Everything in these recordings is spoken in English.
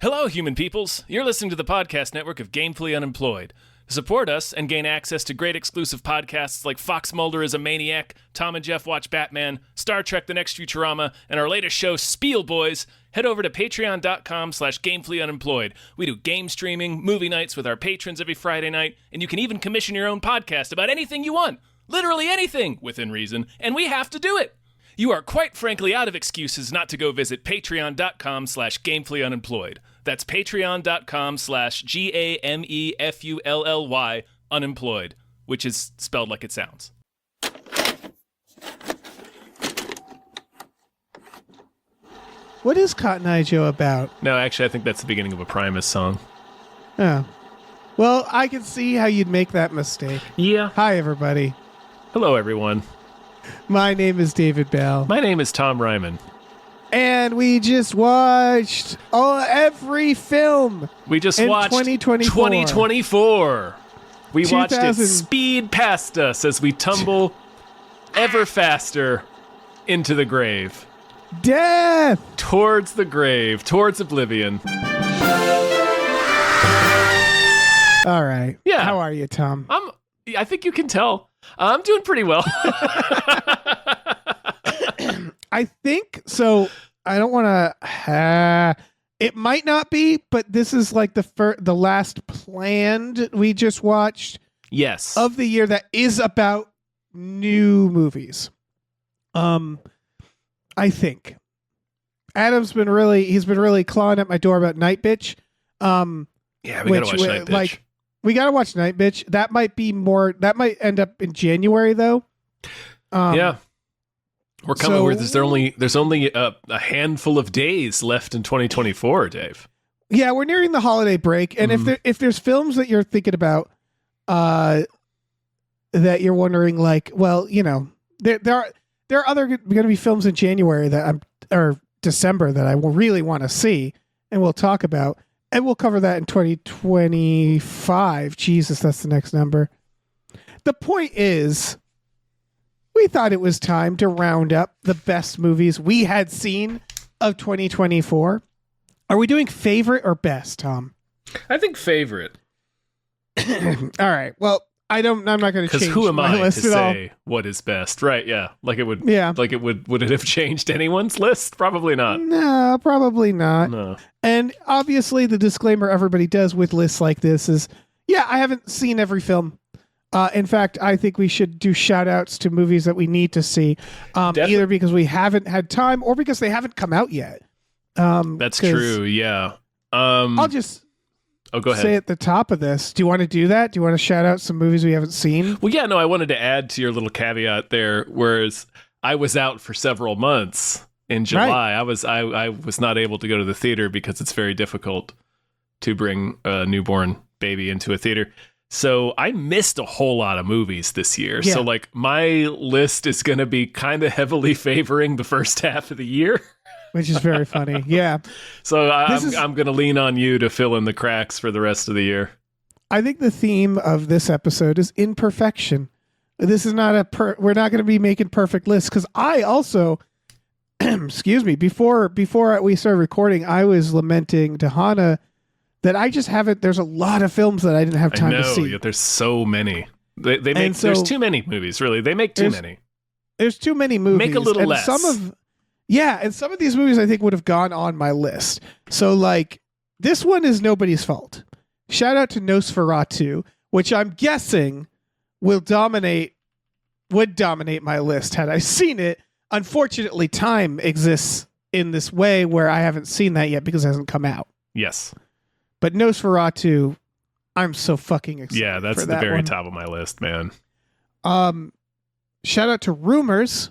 Hello, human peoples. You're listening to the podcast network of Gamefully Unemployed. To support us and gain access to great exclusive podcasts like Fox Mulder is a Maniac, Tom and Jeff Watch Batman, Star Trek The Next Futurama, and our latest show, Spiel Boys, head over to patreon.com/gamefullyunemployed. We do game streaming, movie nights with our patrons every Friday night, and you can even commission your own podcast about anything you want. Literally anything, within reason, and we have to do it. You are quite frankly out of excuses not to go visit patreon.com/gamefullyunemployed. That's patreon.com/GAMEFULLY unemployed, which is spelled like it sounds. What is Cotton Eye Joe about? No, actually, I think that's the beginning of a Primus song. Oh. Well, I can see how you'd make that mistake. Yeah. Hi, everybody. Hello, everyone. My name is David Bell. My name is Tom Ryman. And we just watched every film. We just in watched 2024. We watched it speed past us as we tumble ever faster into the grave. Death! Towards the grave, towards oblivion. All right. Yeah. How are you, Tom? I think you can tell. I'm doing pretty well. I think so. I don't want to. It might not be, but this is like the last planned we just watched. Yes. Of the year that is about new movies. I think Adam's been really clawing at my door about Night Bitch. Yeah, we gotta watch Night Bitch. We gotta watch Night Bitch. That might be more. That might end up in January though. Yeah. We're coming where there's only a handful of days left in 2024, Dave. Yeah, we're nearing the holiday break, and if there's films that you're thinking about, that you're wondering, like, well, you know, there are other going to be films in January or December that I will really want to see, and we'll talk about, and we'll cover that in 2025. Jesus, that's the next number. The point is, we thought it was time to round up the best movies we had seen of 2024. Are we doing favorite or best, Tom? I think favorite. All right. Well, I'm not going to change who am my I list to at say what is best? Right? Yeah. Like it would. Yeah. Like it would. Would it have changed anyone's list? Probably not. No, probably not. No. And obviously, the disclaimer everybody does with lists like this is, yeah, I haven't seen every film. In fact, I think we should do shout outs to movies that we need to see, either because we haven't had time or because they haven't come out yet. That's true. Yeah. I'll just go ahead. say at the top of this. Do you want to do that? Do you want to shout out some movies we haven't seen? Well, yeah, no, I wanted to add to your little caveat there, whereas I was out for several months in July. Right. I was not able to go to the theater because it's very difficult to bring a newborn baby into a theater. So I missed a whole lot of movies this year. Yeah. So like my list is going to be kind of heavily favoring the first half of the year. Which is very funny. Yeah. So I'm going to lean on you to fill in the cracks for the rest of the year. I think the theme of this episode is imperfection. This is not we're not going to be making perfect lists, because I also, excuse me, before we started recording, I was lamenting to Hannah that I just haven't. There's a lot of films that I didn't have time to see. Yeah, there's so many. They make there's too many movies. Really, they make too many. There's too many movies. Make a little and less. And some of these movies I think would have gone on my list. So like this one is nobody's fault. Shout out to Nosferatu, which I'm guessing would dominate my list had I seen it. Unfortunately, time exists in this way where I haven't seen that yet because it hasn't come out. Yes. But Nosferatu, I'm so fucking excited. Yeah, that's for the very one. top of my list, man. Shout out to Rumors,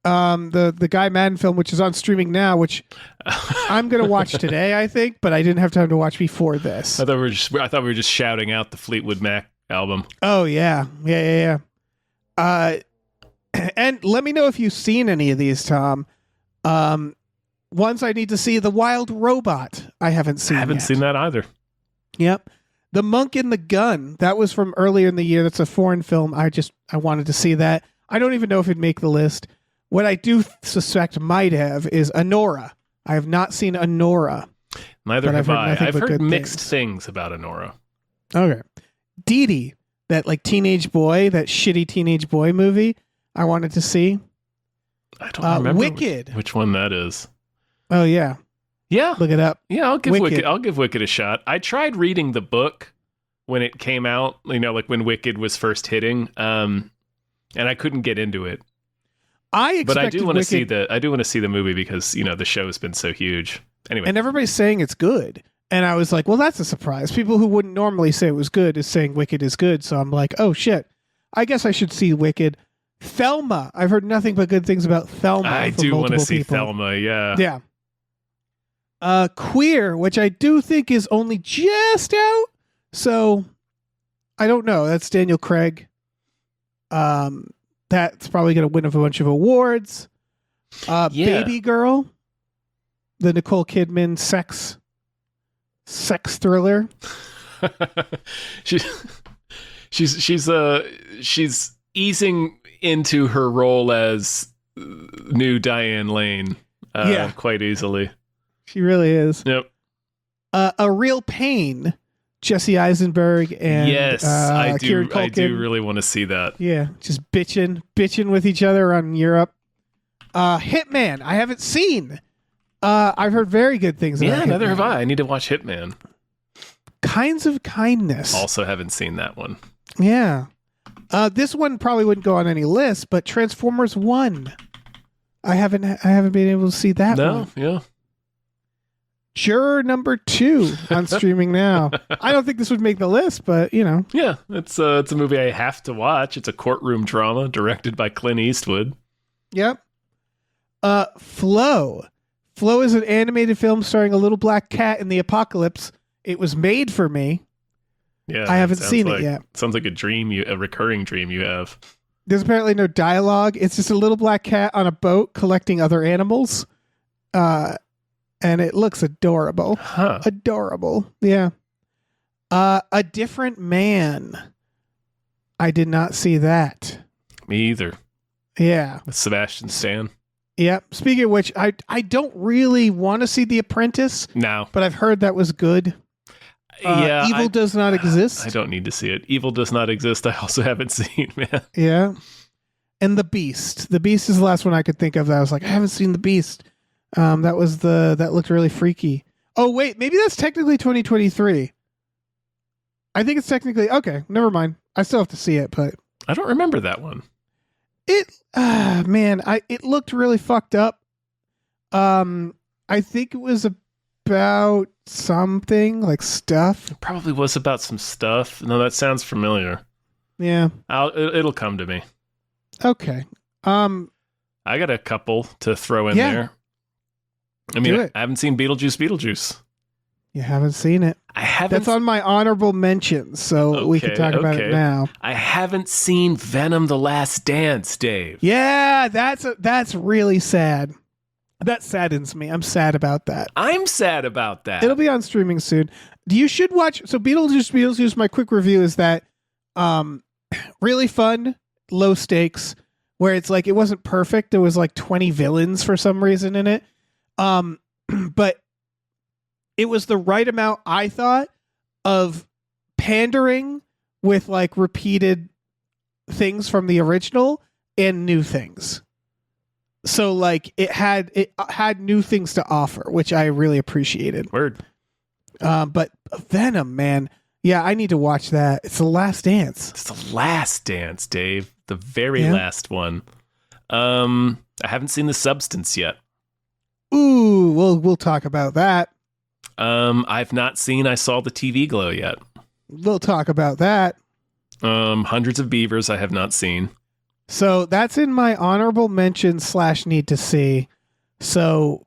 the Guy Madden film, which is on streaming now, which I'm gonna watch today, I think, but I didn't have time to watch before this. I thought we were just shouting out the Fleetwood Mac album. Oh yeah. And let me know if you've seen any of these, Tom. Ones I need to see. The Wild Robot, I haven't seen. I haven't seen that either. Yep. The Monk and the Gun, that was from earlier in the year. That's a foreign film. I wanted to see that. I don't even know if it'd make the list. What I do suspect might have is Anora. I have not seen Anora. Neither But have I've heard I. nothing I've but heard good mixed things. things about Anora. Okay. Dee Dee, that like teenage boy, that shitty teenage boy movie I wanted to see. I don't remember Wicked. which one that is. Oh yeah, Yeah, look it up. yeah. I'll give Wicked. Wicked. I'll give Wicked a shot. I tried reading the book when it came out. You know, like when Wicked was first hitting. And I couldn't get into it. But I do want to see the. I do want to see the movie because you know the show has been so huge. Anyway, and everybody's saying it's good. And I was like, well, that's a surprise. People who wouldn't normally say it was good is saying Wicked is good. So I'm like, oh shit, I guess I should see Wicked. Thelma. I've heard nothing but good things about Thelma. I from do want to multiple see people. Thelma. Yeah. Yeah. Queer, which I do think is only just out. So I don't know. That's Daniel Craig. That's probably going to win a bunch of awards. Yeah. Baby Girl, the Nicole Kidman sex thriller. she's easing into her role as new Diane Lane quite easily. She really is. Yep. A Real Pain, Jesse Eisenberg and Yes, I Kieran Culkin. do really want to see that. Yeah, just bitching with each other around Europe. Hitman, I haven't seen. I've heard very good things about Yeah, neither Hitman. have I. I need to watch Hitman. Kinds of Kindness. Also haven't seen that one. Yeah. This one probably wouldn't go on any list, but Transformers 1. I haven't been able to see that No, one. yeah. Juror number 2 on streaming now. I don't think this would make the list, but you know. Yeah, it's a movie I have to watch. It's a courtroom drama directed by Clint Eastwood. Yep. Flow. Flow is an animated film starring a little black cat in the apocalypse. It was made for me. Yeah, I haven't sounds seen like- it yet. Sounds like a recurring dream you have. There's apparently no dialogue. It's just a little black cat on a boat collecting other animals. And it looks adorable. Huh. Adorable. Yeah. A Different Man. I did not see that. Me either. Yeah. With Sebastian Stan. Yep. Speaking of which, I don't really want to see The Apprentice, No. but I've heard that was good. Yeah. Evil Does Not Exist. I don't need to see it. Evil Does Not Exist. I also haven't seen, man. Yeah. And The Beast. The Beast is the last one I could think of that I was like, I haven't seen The Beast. That looked really freaky. Oh, wait, maybe that's technically 2023. I think it's technically okay, never mind. I still have to see it, but I don't remember that one. it it looked really fucked up. I think it was about something like stuff. It probably was about some stuff. No, that sounds familiar. Yeah. It'll come to me. Okay. I got a couple to throw in Yeah. there. I mean, Do it. I haven't seen Beetlejuice. You haven't seen it. I haven't. That's on my honorable mentions, so we can Okay, talk about it okay. now. I haven't seen Venom: The Last Dance, Dave. Yeah, that's really sad. That saddens me. I'm sad about that. I'm sad about that. It'll be on streaming soon. You should watch. So Beetlejuice. My quick review is that, really fun, low stakes. Where it's like it wasn't perfect. There was like 20 villains for some reason in it, but it was the right amount. I thought of pandering with like repeated things from the original and new things. So like it had new things to offer, which I really appreciated. Word. But Venom, man, yeah, I need to watch that. It's The Last Dance. It's The Last Dance, Dave. The very Yeah. last one. I haven't seen The Substance yet. Ooh, we'll talk about that. I've not seen I Saw the TV Glow yet. We'll talk about that. Hundreds of Beavers I have not seen. So that's in my honorable mention / need to see. So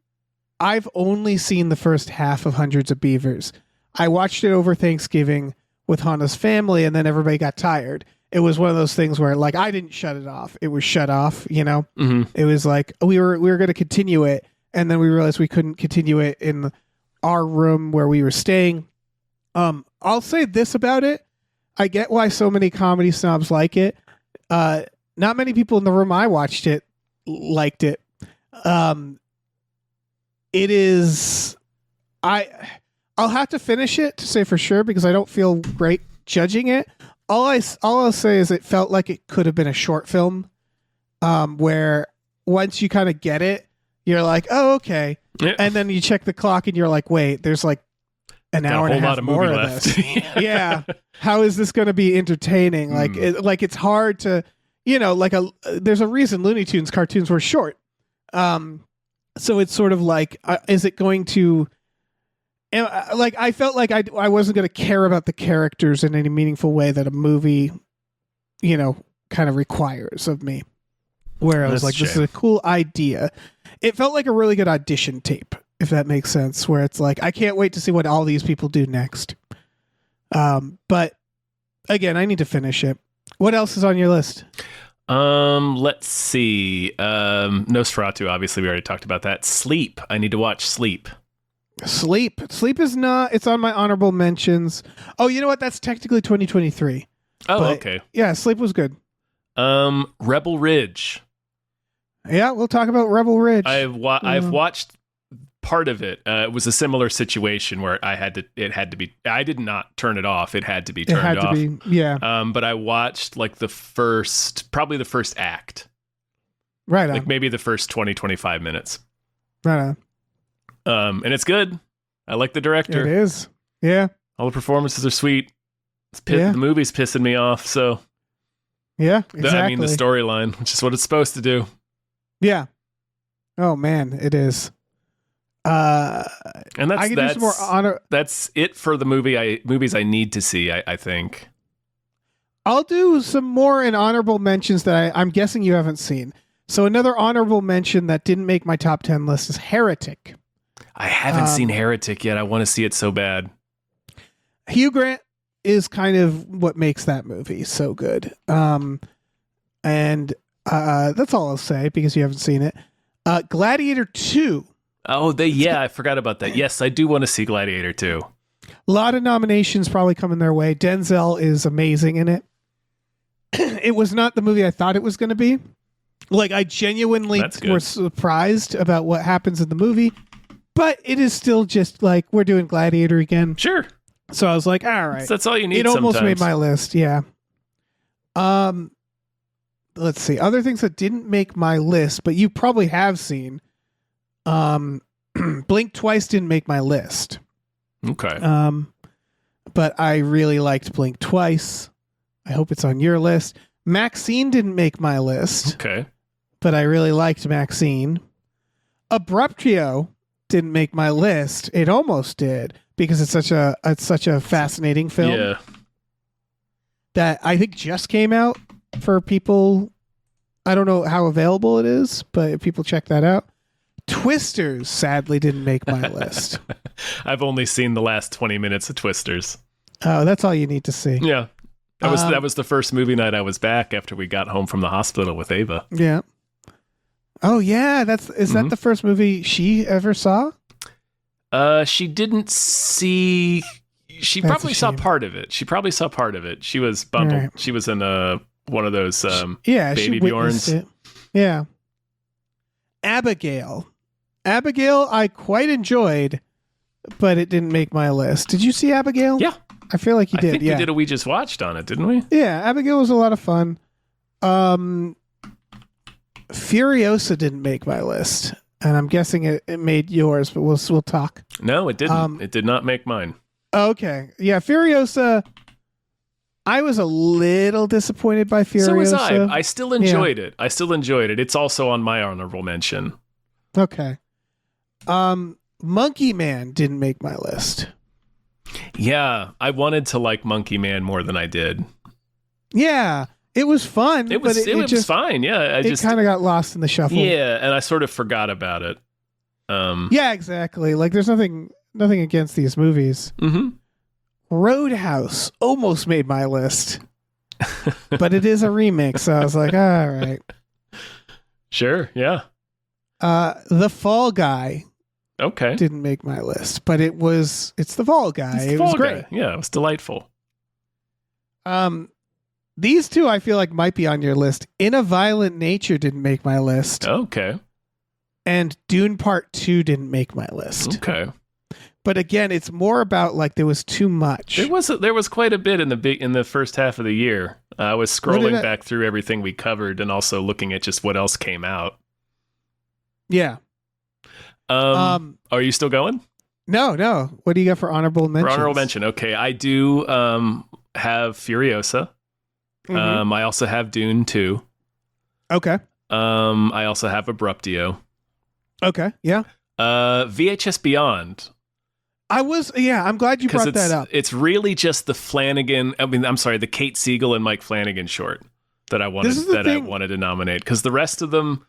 I've only seen the first half of Hundreds of Beavers. I watched it over Thanksgiving with Hannah's family, and then everybody got tired. It was one of those things where like I didn't shut it off. It was shut off, you know? Mm-hmm. It was like we were going to continue it, and then we realized we couldn't continue it in our room where we were staying. I'll say this about it. I get why so many comedy snobs like it. Not many people in the room I watched it liked it. It is I'll have to finish it to say for sure because I don't feel great judging it. All I'll say is it felt like it could have been a short film, where once you kind of get it, you're like, oh, okay. Yeah. And then you check the clock and you're like, wait, there's like an Got hour a and a whole half lot of more movie of left. this. Yeah. How is this going to be entertaining? Like, it's hard to, there's a reason Looney Tunes cartoons were short. So it's sort of like, is it going to, I felt like I wasn't going to care about the characters in any meaningful way that a movie, kind of requires of me. Where I was like, this is a cool idea. It felt like a really good audition tape, if that makes sense, where it's like, I can't wait to see what all these people do next. But again, I need to finish it. What else is on your list? Let's see. Nosferatu, obviously we already talked about that. Sleep. I need to watch Sleep. Sleep is not, it's on my honorable mentions. Oh, you know what? That's technically 2023. Oh, but, okay. Yeah, Sleep was good. Rebel Ridge. Yeah, we'll talk about Rebel Ridge. I've watched part of it. It was a similar situation where it had to be, I did not turn it off. It had to be turned off. But I watched probably the first act. Right on. Like maybe the first 20-25 minutes. Right on. And it's good. I like the director. It is. Yeah. All the performances are sweet. The movie's pissing me off, so. Yeah, exactly. The storyline, which is what it's supposed to do. Yeah. Oh, man, it is. And that's it for the movies I need to see, I think. I'll do some more in honorable mentions that I'm guessing you haven't seen. So another honorable mention that didn't make my top 10 list is Heretic. I haven't seen Heretic yet. I want to see it so bad. Hugh Grant is kind of what makes that movie so good. And that's all I'll say because you haven't seen it. Gladiator 2. Oh, I forgot about that. Yes, I do want to see Gladiator 2. A lot of nominations probably coming their way. Denzel is amazing in it. It was not the movie I thought it was going to be. Like, I genuinely was surprised about what happens in the movie, but it is still just like, we're doing Gladiator again. Sure. So I was like, all right. That's all you need. It almost made my list. Yeah. Let's see. Other things that didn't make my list, but you probably have seen. Blink Twice didn't make my list. Okay. But I really liked Blink Twice. I hope it's on your list. Maxine didn't make my list. Okay. But I really liked Maxine. Abruptio didn't make my list. It almost did because it's such a fascinating film. Yeah. That I think just came out for people. I don't know how available it is, but if people check that out. Twisters sadly didn't make my list. I've only seen the last 20 minutes of Twisters. Oh, that's all you need to see. Yeah. That was the first movie night I was back after we got home from the hospital with Ava. Yeah. Oh yeah, that the first movie she ever saw? She didn't see. She probably saw part of it. She was bundled. Right. She was in one of those she Baby witnessed Bjorns. it. Yeah. Abigail I quite enjoyed, but it didn't make my list. Did you see Abigail? Yeah. I feel like you did. I think we did We Just Watched on it, didn't we? Yeah, Abigail was a lot of fun. Furiosa didn't make my list, and I'm guessing it made yours, but we'll talk. No, it didn't. It did not make mine. Okay. Yeah, Furiosa. I was a little disappointed by Furiosa. So was I. I still enjoyed it. It's also on my honorable mention. Okay. Monkey Man didn't make my list. Yeah, I wanted to like Monkey Man more than I did. Yeah, it was fun. It was fine. Yeah, it kind of got lost in the shuffle. Yeah, and I sort of forgot about it. Yeah, exactly. Like, there's nothing against these movies. Mm-hmm. Roadhouse almost made my list, but it is a remake, so I was like, all right. Sure, yeah. The Fall Guy. Okay. Didn't make my list, but it's The Fall Guy. It was great. Yeah, it was delightful. These two I feel like might be on your list. In a Violent Nature didn't make my list. Okay. And Dune Part 2 didn't make my list. Okay. But again, it's more about like there was too much. There was quite a bit in the first half of the year. I was scrolling back through everything we covered and also looking at just what else came out. Yeah. Are you still going? No. What do you got for honorable mention? For honorable mention, okay. I do have Furiosa. Mm-hmm. I also have Dune 2. Okay. I also have Abruptio. Okay. Yeah. VHS Beyond. I'm glad you brought that up. It's really just the the Kate Siegel and Mike Flanagan short that I wanted to nominate, because the rest of them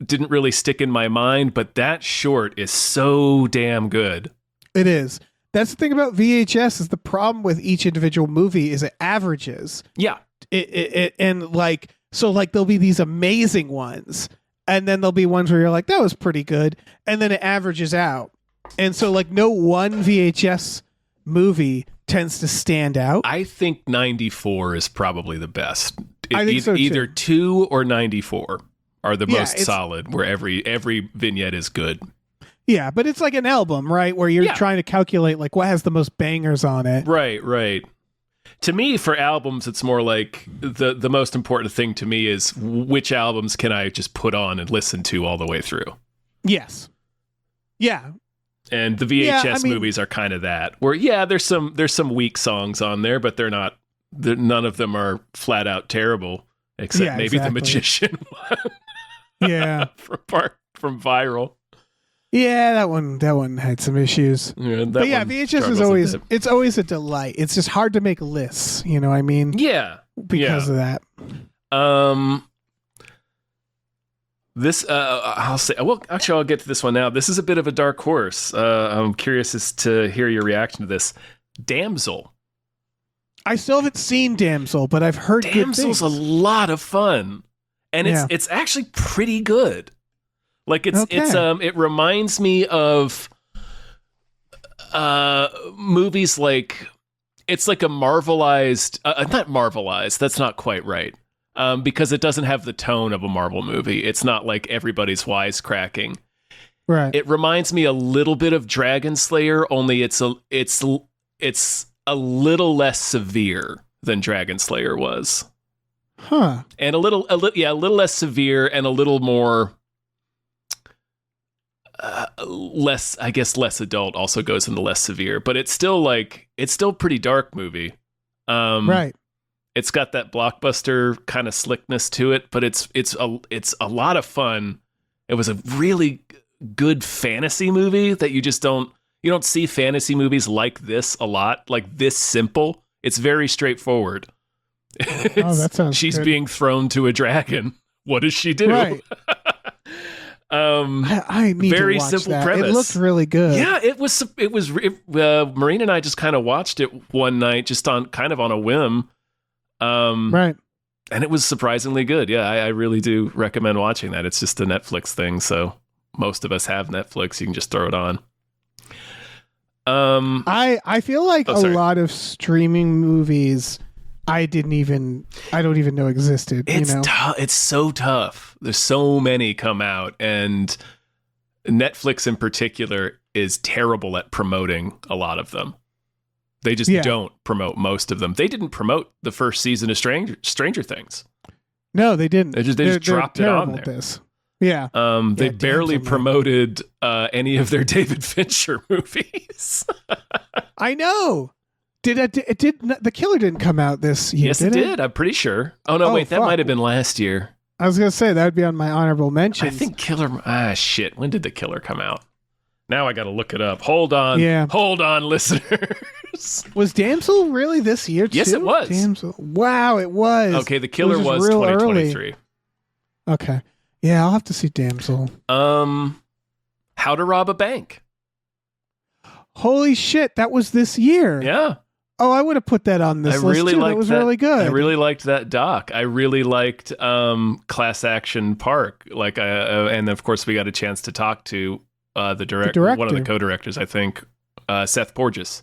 didn't really stick in my mind, but that short is so damn good. It is. That's the thing about VHS, is the problem with each individual movie is it averages. Yeah. And like, so like there'll be these amazing ones, and then there'll be ones where you're like, that was pretty good, and then it averages out. And so like no one VHS movie tends to stand out. I think 94 is probably the best. I think so too. Either 2 or 94 are the most solid, where every vignette is good. Yeah, but it's like an album, right? Where you're trying to calculate like what has the most bangers on it. Right. To me, for albums, it's more like the most important thing to me is which albums can I just put on and listen to all the way through. Yes. Yeah. And the VHS movies are kind of that, where there's some weak songs on there, but none of them are flat out terrible, except maybe The Magician one. Yeah. from Viral. Yeah, that one had some issues. Yeah, VHS is always a delight. It's just hard to make lists, you know what I mean? Yeah. Because of that. This I'll say. Well, actually, I'll get to this one now. This is a bit of a dark horse. I'm curious as to hear your reaction to this. Damsel. I still haven't seen Damsel, but I've heard Damsel's a lot of fun, and it's actually pretty good. Like it reminds me of movies like, it's like a Marvelized, not Marvelized. That's not quite right. Because it doesn't have the tone of a Marvel movie. It's not like everybody's wisecracking. Right. It reminds me a little bit of Dragon Slayer, only it's a little less severe than Dragon Slayer was. Huh. And a little less severe, and a little more less adult also goes into less severe, but it's still pretty dark movie. Right. It's got that blockbuster kind of slickness to it, but it's a lot of fun. It was a really good fantasy movie that you don't see fantasy movies like this a lot, like this simple. It's very straightforward. That sounds She's good. being thrown to a dragon. What does she do? Right. I need very to watch simple that. premise. It looked really good. Yeah, it was. Marina and I just kind of watched it one night, just on a whim. Right. And it was surprisingly good. Yeah, I really do recommend watching that. It's just a Netflix thing, so most of us have Netflix. You can just throw it on. I feel like a lot of streaming movies I don't even know existed. It's so tough. There's so many come out, and Netflix in particular is terrible at promoting a lot of them. They just don't promote most of them. They didn't promote the first season of Stranger Things. No, they didn't. They just dropped it on there. This. Yeah. They barely promoted any of their David Fincher movies. I know. Did The Killer didn't come out this year? Yes, it did. I'm pretty sure. Oh no, wait, that might have been last year. I was gonna say that would be on my honorable mentions. I think shit. When did The Killer come out? Now I got to look it up. Hold on. Yeah. Hold on, listeners. Was Damsel really this year too? Yes, it was. Damsel. Wow, it was. Okay, The Killer was 2023. Early. Okay. Yeah, I'll have to see Damsel. How to Rob a Bank. Holy shit, that was this year. Yeah. Oh, I would have put that on this list too. That was really good. I really liked that doc. I really liked Class Action Park. And of course we got a chance to talk to the director, one of the co-directors, I think, Seth Porges.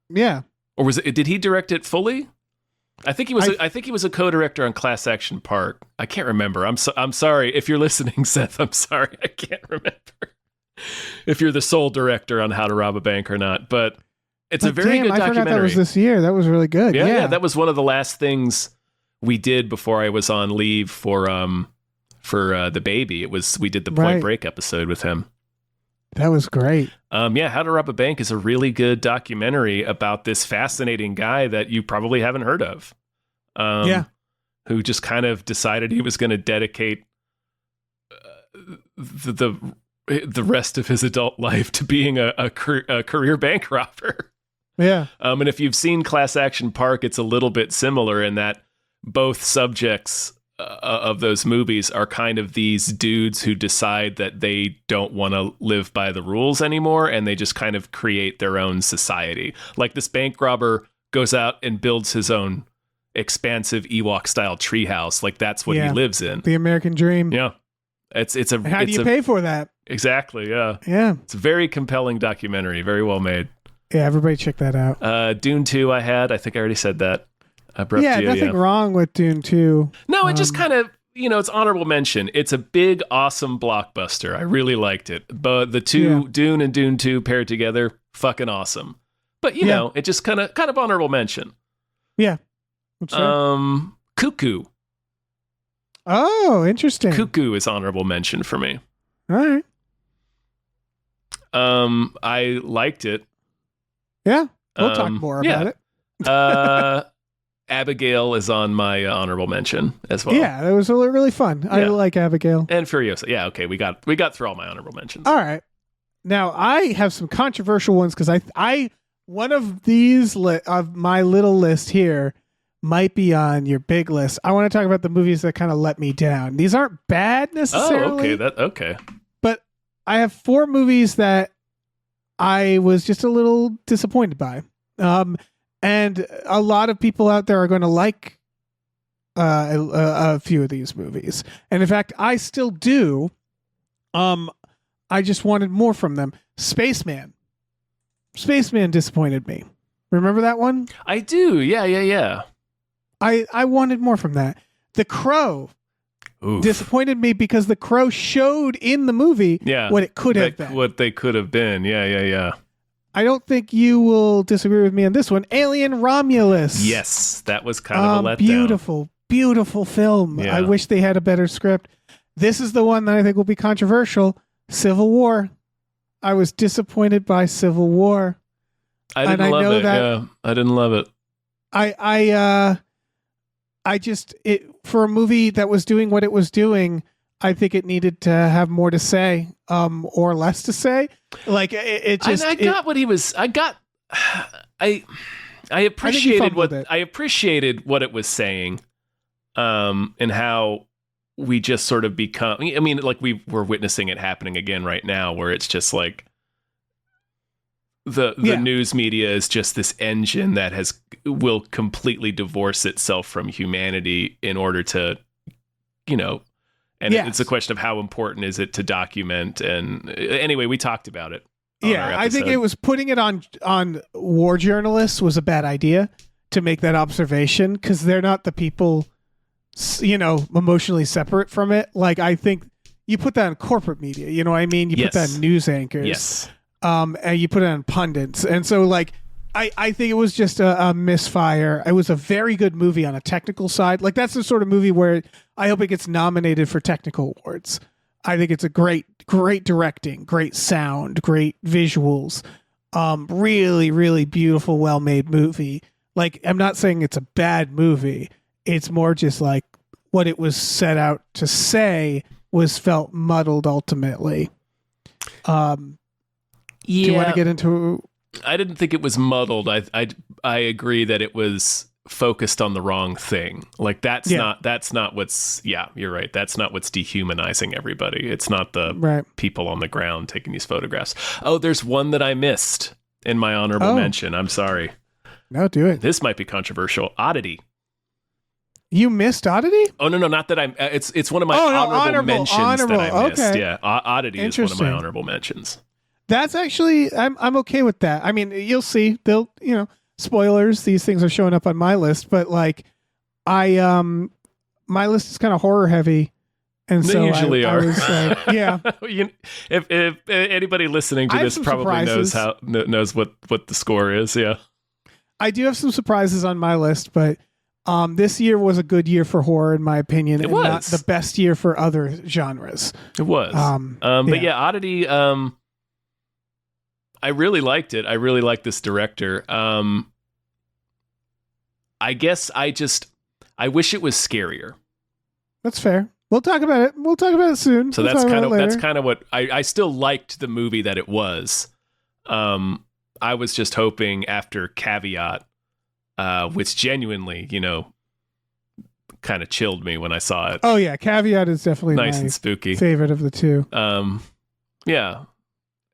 Yeah. Or was it? Did he direct it fully? I think he was. I think he was a co-director on Class Action Park. I can't remember. I'm sorry if you're listening, Seth. I'm sorry. I can't remember. if you're the sole director on How to Rob a Bank or not. But it's a very good I documentary. forgot that was this year. That was really good. Yeah, that was one of the last things we did before I was on leave for the baby. We did the Point Break episode with him. That was great. How to Rob a Bank is a really good documentary about this fascinating guy that you probably haven't heard of. Who just kind of decided he was going to dedicate the rest of his adult life to being a career bank robber. Yeah. And if you've seen Class Action Park, it's a little bit similar in that both subjects of those movies are kind of these dudes who decide that they don't want to live by the rules anymore, and they just kind of create their own society. Like this bank robber goes out and builds his own expansive Ewok-style treehouse. Like that's what he lives in. The American dream. Yeah. It's a. How do you pay for that? Exactly. Yeah. Yeah. It's a very compelling documentary. Very well made. Yeah, everybody check that out. Dune 2 I think I already said that. Nothing wrong with Dune 2. No, it just kind of, it's honorable mention. It's a big, awesome blockbuster. I really liked it. But the two, Dune and Dune 2 paired together, fucking awesome. But, it just kind of honorable mention. Yeah. Cuckoo. Oh, interesting. Cuckoo is honorable mention for me. All right. I liked it. Yeah. We'll talk more about it. Abigail is on my honorable mention as well. Yeah, it was really fun. Yeah. I like Abigail. And Furiosa. Yeah, okay, we got through all my honorable mentions. All right. Now, I have some controversial ones because I one of these of my little list here might be on your big list. I want to talk about the movies that kind of let me down. These aren't bad necessarily. Oh, okay. But I have 4 movies that I was just a little disappointed by. And a lot of people out there are going to like a few of these movies. And in fact, I still do. I just wanted more from them. Spaceman. Spaceman disappointed me. Remember that one? I do. Yeah. I wanted more from that. The Crow disappointed me because The Crow showed in the movie what it could have been. What they could have been. Yeah. I don't think you will disagree with me on this one. Alien Romulus. Yes, that was kind of a letdown. Beautiful film. Yeah. I wish they had a better script. This is the one that I think will be controversial. Civil War. I was disappointed by Civil War. I didn't love it. Yeah, I didn't love it. I just for a movie that was doing what it was doing, I think it needed to have more to say, or less to say. Like it just. And I got what he was. I appreciated what it was saying, and how we just sort of become. I mean, like we're witnessing it happening again right now, where it's just like the news media is just this engine that will completely divorce itself from humanity in order to, And it's a question of how important is it to document. And anyway, we talked about it. Yeah, I think it was putting it on war journalists was a bad idea to make that observation because they're not the people, emotionally separate from it. Like, I think you put that on corporate media. You know what I mean? You put that on news anchors. Yes. And you put it on pundits. And so, like, I think it was just a misfire. It was a very good movie on a technical side. Like, that's the sort of movie where I hope it gets nominated for technical awards. I think it's a great directing, great sound, great visuals. Really, really beautiful, well-made movie. Like, I'm not saying it's a bad movie. It's more just like what it was set out to say was felt muddled ultimately. Do you want to get into... I didn't think it was muddled. I agree that it was focused on the wrong thing. Like that's not what's you're right. That's not what's dehumanizing everybody. It's not the people on the ground taking these photographs. Oh, there's one that I missed in my honorable mention. I'm sorry. No, do it. This might be controversial. Oddity. You missed Oddity? Oh no, not that I'm. It's one of my honorable mentions that I missed. Okay. Yeah, Oddity is one of my honorable mentions. That's actually, I'm okay with that. I mean, you'll see. They'll, spoilers. These things are showing up on my list, but like, my list is kind of horror heavy, And They so usually I are. was like, yeah. If anybody listening to I have this some probably surprises. knows what the score is, yeah. I do have some surprises on my list, but this year was a good year for horror, in my opinion, and not was. the best year for other genres. It was. But yeah, Oddity, I really liked it. I really liked this director. I guess I wish it was scarier. That's fair. We'll talk about it. We'll talk about it soon. So We'll that's talk kind about of it that's later. kind of what I still liked the movie that it was. I was just hoping after Caveat, which genuinely, kind of chilled me when I saw it. Oh yeah, Caveat is definitely Nice my and spooky. favorite of the two. Yeah.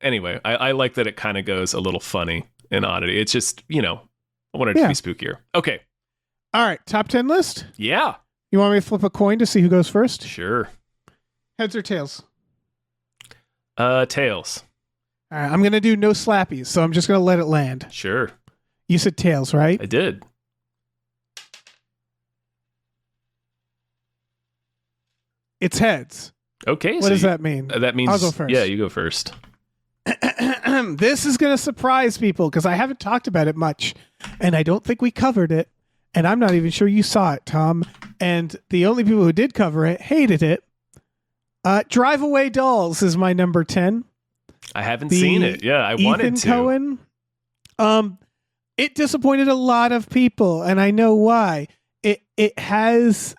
Anyway, I like that it kind of goes a little funny in Oddity. It's just, I wanted it to be spookier. Okay. All right, top 10 list. Yeah. You want me to flip a coin to see who goes first? Sure. Heads or tails? Tails. All right, I'm gonna do no slappies, so I'm just gonna let it land. Sure. You said tails, right? I did. It's heads. Okay. What does that mean? That means I'll go first. Yeah, you go first. This is going to surprise people because I haven't talked about it much, and I don't think we covered it, and I'm not even sure you saw it, Tom. And the only people who did cover it hated it. Drive Away Dolls is my number 10. I haven't seen it. Yeah, I wanted to. Ethan Coen. It disappointed a lot of people, and I know why. It has,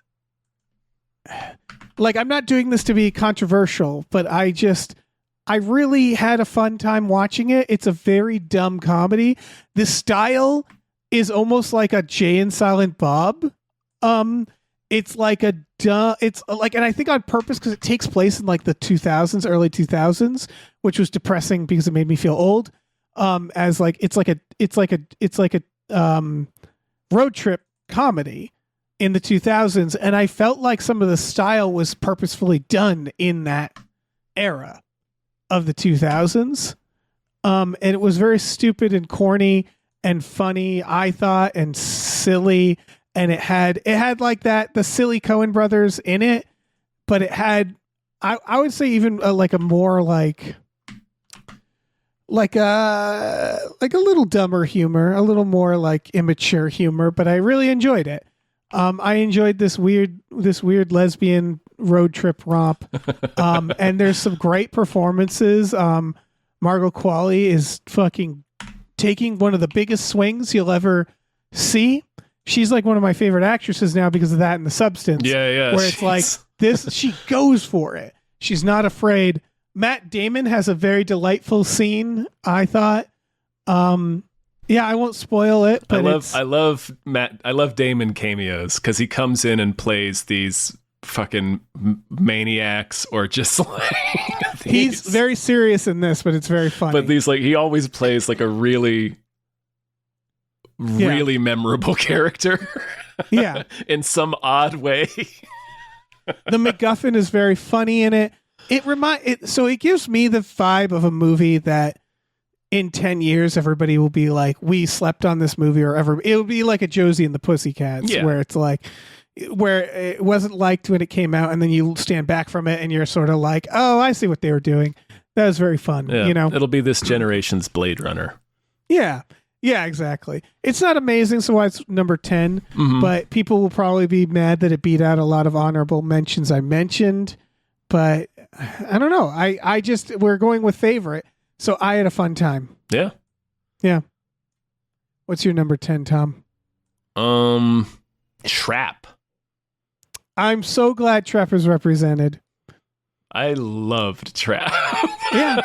like, I'm not doing this to be controversial, but I really had a fun time watching it. It's a very dumb comedy. The style is almost like a Jay and Silent Bob. It's like and I think on purpose because it takes place in like the 2000s, early 2000s, which was depressing because it made me feel old. As like it's like a road trip comedy in the 2000s, and I felt like some of the style was purposefully done in that era of the 2000s. And it was very stupid and corny and funny, I thought, and silly. And it had like the silly Coen brothers in it, but it had, I would say even like a more like a little dumber humor, a little more like immature humor, but I really enjoyed it. I enjoyed this weird lesbian road trip romp. And there's some great performances. Margot Qualley is fucking taking one of the biggest swings you'll ever see. She's like one of my favorite actresses now because of that and The Substance. Yeah. Where it's like this, she goes for it. She's not afraid. Matt Damon has a very delightful scene, I thought. Yeah, I won't spoil it, but I love Damon cameos because he comes in and plays these fucking maniacs or just like he's very serious in this, but it's very funny. But he always plays like a really memorable character. Yeah. In some odd way. The MacGuffin is very funny in it. So it gives me the vibe of a movie that in 10 years everybody will be like, we slept on this movie, or it would be like a Josie and the Pussycats, where it's like, where it wasn't liked when it came out, and then you stand back from it and you're sort of like, oh, I see what they were doing. That was very fun. Yeah, it'll be this generation's Blade Runner. Yeah. Yeah, exactly. It's not amazing, so why it's number 10, but people will probably be mad that it beat out a lot of honorable mentions I mentioned, but I don't know. We're going with favorite, so I had a fun time. Yeah. Yeah. What's your number 10, Tom? Trap. I'm so glad Trap is represented. I loved Trap. Yeah.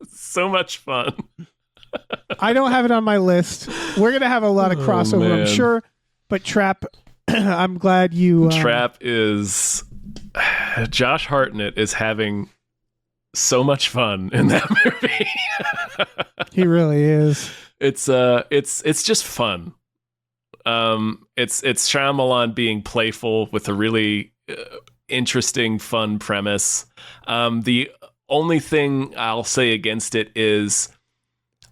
So much fun. I don't have it on my list. We're going to have a lot of crossover, I'm sure. But Trap, I'm glad you... Trap is... Josh Hartnett is having so much fun in that movie. He really is. It's just fun. It's Shyamalan being playful with a really interesting, fun premise. The only thing I'll say against it is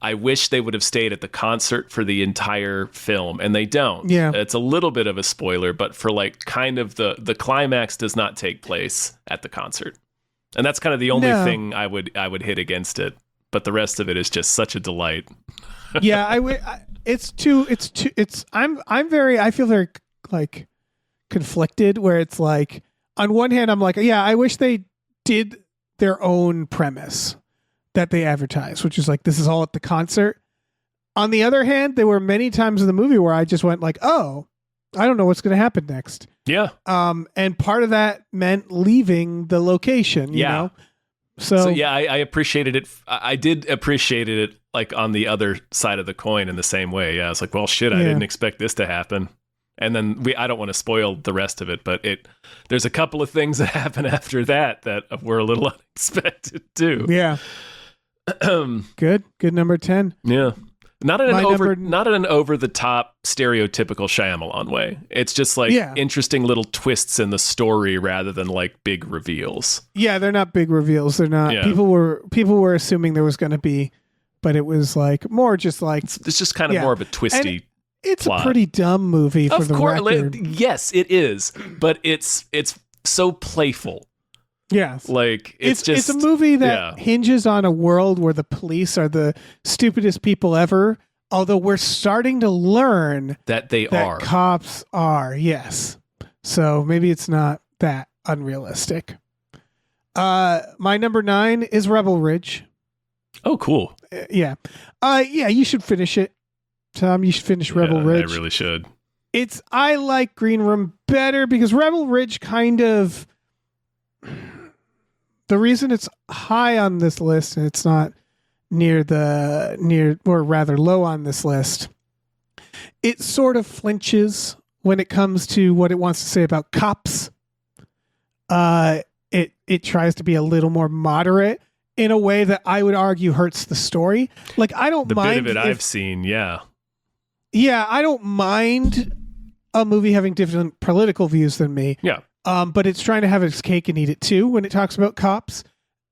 I wish they would have stayed at the concert for the entire film, and they don't. Yeah. It's a little bit of a spoiler, but for like kind of the climax does not take place at the concert. And that's kind of the only thing I would hit against it. But the rest of it is just such a delight. Yeah, I feel very like conflicted, where it's like, on one hand I'm like, yeah, I wish they did their own premise that they advertised, which is like, this is all at the concert. On the other hand, there were many times in the movie where I just went like, oh, I don't know what's going to happen next. Yeah. And part of that meant leaving the location, you know? So yeah, I appreciated it. I did appreciate it like on the other side of the coin in the same way. Yeah, I was like, well, shit, I didn't expect this to happen. And then I don't want to spoil the rest of it, but there's a couple of things that happen after that were a little unexpected too. Yeah. Good number 10. Yeah. Not in an over the top stereotypical Shyamalan way. It's just like interesting little twists in the story rather than like big reveals. Yeah, they're not big reveals. They're not. Yeah. People were assuming there was going to be, but it was like more just like it's just kind of more of a twisty. And it's plot. A pretty dumb movie for the record. Yes, it is, but it's so playful. Yeah, like it's a movie that hinges on a world where the police are the stupidest people ever. Although we're starting to learn that cops are. Yes, so maybe it's not that unrealistic. My number 9 is Rebel Ridge. Oh, cool. Yeah, you should finish it, Tom. You should finish Rebel Ridge. I really should. I like Green Room better because Rebel Ridge kind of. The reason it's high on this list and it's not or rather low on this list, it sort of flinches when it comes to what it wants to say about cops. It tries to be a little more moderate in a way that I would argue hurts the story. Like, I don't mind the bit of it I've seen, yeah, I don't mind a movie having different political views than me. Yeah. But it's trying to have its cake and eat it too when it talks about cops.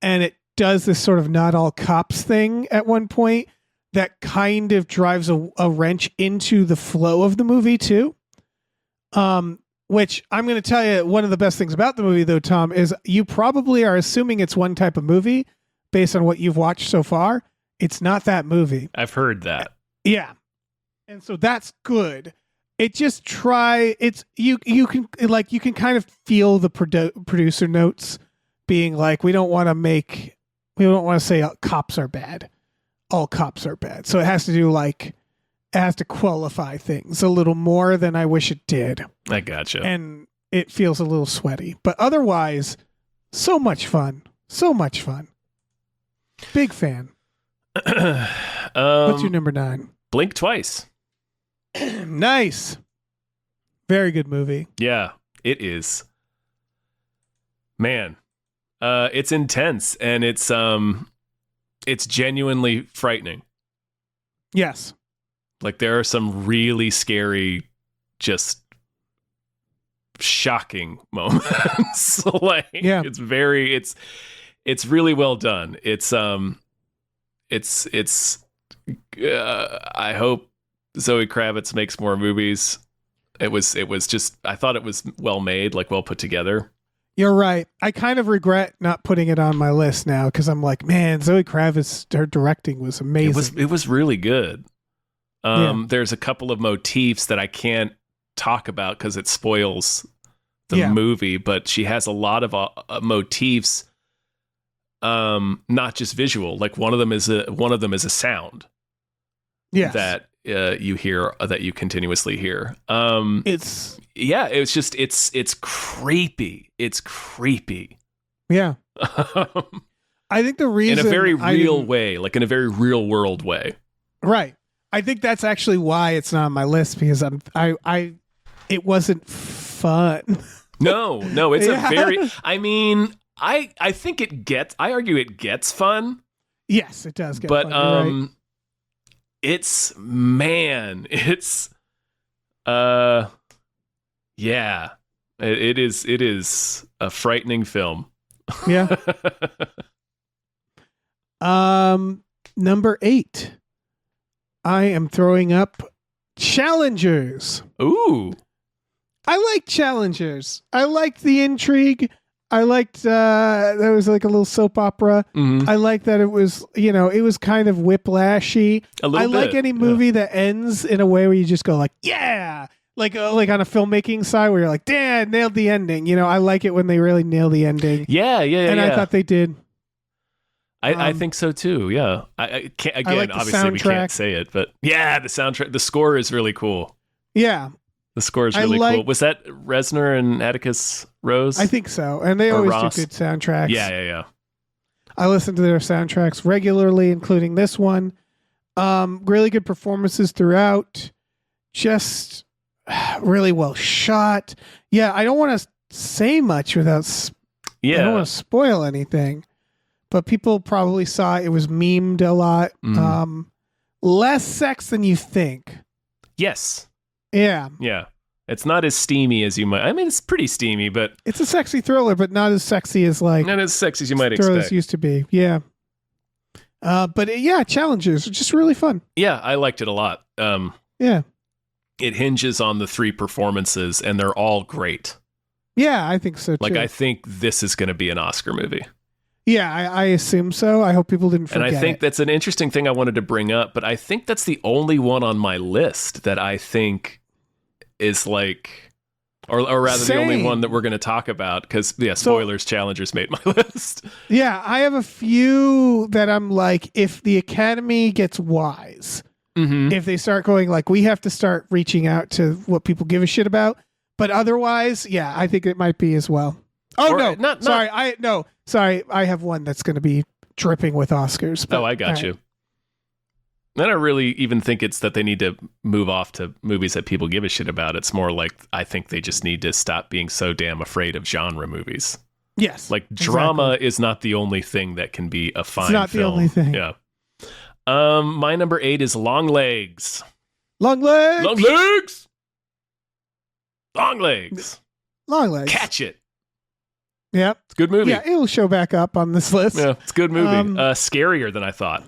And it does this sort of not all cops thing at one point that kind of drives a wrench into the flow of the movie too. Which I'm going to tell you, one of the best things about the movie though, Tom, is you probably are assuming it's one type of movie based on what you've watched so far. It's not that movie. I've heard that. Yeah. And so that's good. It just you can kind of feel the producer notes being like, we don't want to say cops are bad. All cops are bad. So it has to qualify things a little more than I wish it did. I gotcha. And it feels a little sweaty, but otherwise so much fun. So much fun. Big fan. What's your number 9? Blink Twice. Nice. Very good movie. Yeah, it is. Man, it's intense and it's genuinely frightening. Yes. Like there are some really scary, just shocking moments. It's really well done. I hope Zoe Kravitz makes more movies. It was just, I thought it was well made, like well put together. You're right. I kind of regret not putting it on my list now because I'm like, man, Zoe Kravitz, her directing was amazing. It was really good. There's a couple of motifs that I can't talk about because it spoils the movie, but she has a lot of motifs, not just visual. Like one of them is a sound. Yes. That you hear, that you continuously hear. It's creepy. It's creepy. Yeah. I think the reason, in a very real way, like in a very real world way. Right. I think that's actually why it's not on my list, because it wasn't fun. No, it's a very, I think I argue it gets fun. Yes, it does get fun. But, right. It is a frightening film. Yeah. Number 8, I am throwing up Challengers. Ooh. I like Challengers. I liked the intrigue. I liked there was like a little soap opera. Mm-hmm. I like that it was, it was kind of whiplashy. A little bit. Like any movie that ends in a way where you just go like, yeah, like on a filmmaking side where you're like, damn, nailed the ending. I like it when they really nail the ending. Yeah. And I thought they did. I think so too. Yeah. I can't, again, like obviously we can't say it, but yeah, the soundtrack, the score is really cool. Yeah. The score is really cool. Was that Reznor and Atticus Rose? I think so. And they always do good soundtracks. Yeah. I listen to their soundtracks regularly, including this one. Really good performances throughout. Just really well shot. Yeah, I don't want to say much without... I don't want to spoil anything. But people probably saw it was memed a lot. Less sex than you think. Yes. Yeah. Yeah. It's not as steamy as you might. I mean, it's pretty steamy, but it's a sexy thriller, but not as sexy as not as sexy as you might expect. Used to be. Yeah. But yeah, Challengers are just really fun. Yeah, I liked it a lot. Yeah. It hinges on the 3 performances, and they're all great. Yeah, I think so too. Like, I think this is going to be an Oscar movie. Yeah, I assume so. I hope people didn't forget. And I think that's an interesting thing I wanted to bring up, but I think that's the only one on my list that I think is like, or rather the only one that we're going to talk about, because, spoilers, Challengers made my list. Yeah, I have a few that I'm like, if the Academy gets wise, if they start going like, we have to start reaching out to what people give a shit about, but otherwise, yeah, I think it might be as well. Oh, or, no, sorry, I have one that's going to be dripping with Oscars. But, I got you. I don't really even think it's that they need to move off to movies that people give a shit about. It's more like I think they just need to stop being so damn afraid of genre movies. Yes. Like drama is not the only thing that can be a fine film. It's not the only thing. Yeah. My number 8 is Long Legs. Long Legs. Long Legs. Long Legs. Long Legs. Catch it. Yep. It's a good movie. Yeah, it'll show back up on this list. Yeah, it's a good movie. Scarier than I thought.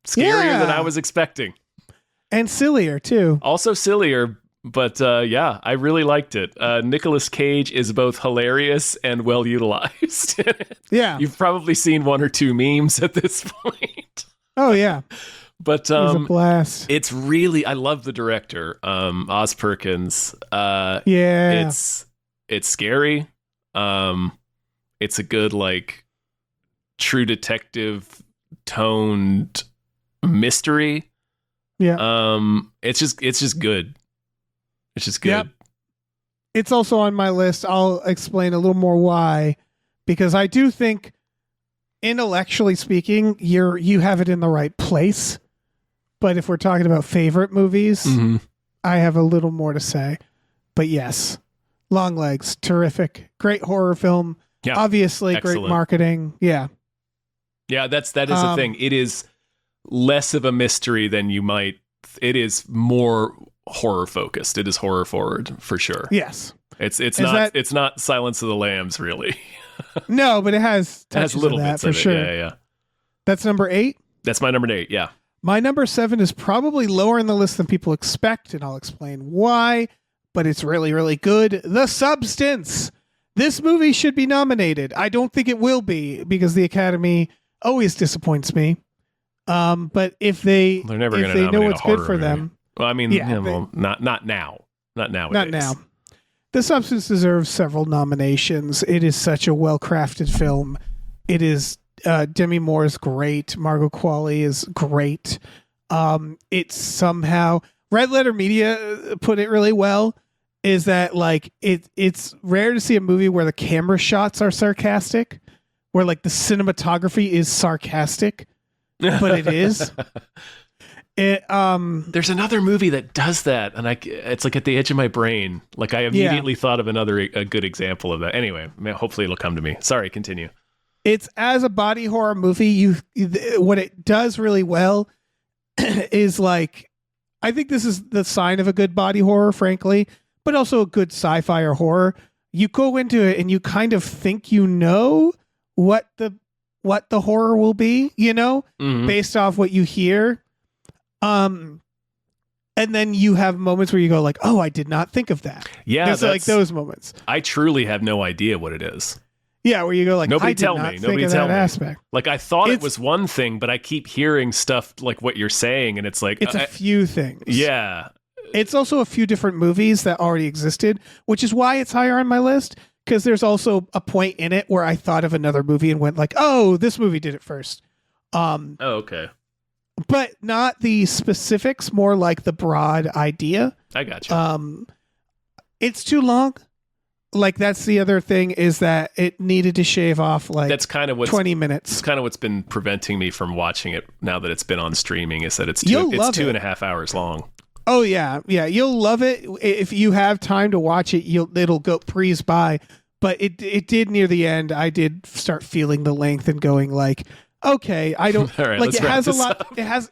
Scarier than I was expecting. And sillier, too. Also sillier, but I really liked it. Nicolas Cage is both hilarious and well utilized. Yeah. You've probably seen 1 or 2 memes at this point. Oh, yeah. But it's a blast. It's really, I love the director, Oz Perkins. It's scary. It's a good, like, True Detective toned mystery. Yeah. It's just good. It's just good. Yep. It's also on my list. I'll explain a little more why, because I do think, intellectually speaking, you have it in the right place. But if we're talking about favorite movies, I have a little more to say. But yes, Long Legs, terrific, great horror film. Yeah, obviously, excellent. Great marketing. Yeah, that is the thing. It is less of a mystery than you might. It is more horror focused. It is horror forward for sure. Yes, it's not Silence of the Lambs really. No, but it has little bits for sure. Yeah. That's number 8. That's my number 8. Yeah. My number 7 is probably lower in the list than people expect, and I'll explain why. But it's really, really good. The Substance. This movie should be nominated. I don't think it will be because the Academy always disappoints me. But if they're never going to nominate know what's good for them. Well, I mean, not now. Not nowadays. Not now. The Substance deserves several nominations. It is such a well-crafted film. It is Demi Moore is great. Margot Qualley is great. It's somehow Red Letter Media put it really well. Is that like it's rare to see a movie where the camera shots are sarcastic, where like the cinematography is sarcastic, but it is. There's another movie that does that, and it's like at the edge of my brain. Like I immediately thought of a good example of that. Anyway, hopefully it'll come to me. Sorry, continue. It's as a body horror movie. What it does really well is like, I think this is the sign of a good body horror, frankly, but also a good sci-fi or horror. You go into it and you kind of think you know what the horror will be, based off what you hear. And then you have moments where you go like, oh, I did not think of that. Yeah, there's like those moments. I truly have no idea what it is. Yeah, where you go like, nobody I did tell not me. think Nobody of tell that me. aspect. Like I thought it was one thing, but I keep hearing stuff like what you're saying, and it's like it's a few things. Yeah, it's also a few different movies that already existed, which is why it's higher on my list. Because there's also a point in it where I thought of another movie and went like, oh, this movie did it first. Oh, okay. But not the specifics, more like the broad idea. I got you. It's too long. Like that's the other thing is that it needed to shave off like that's kind of 20 minutes. It's kind of what's been preventing me from watching it now that it's been on streaming is that it's You'll two love it. 2.5 hours long. Oh yeah, you'll love it if you have time to watch it. It'll go breeze by, but it did near the end. I did start feeling the length and going like, okay, I don't All right, like let's it wrap has a this lot. up. It has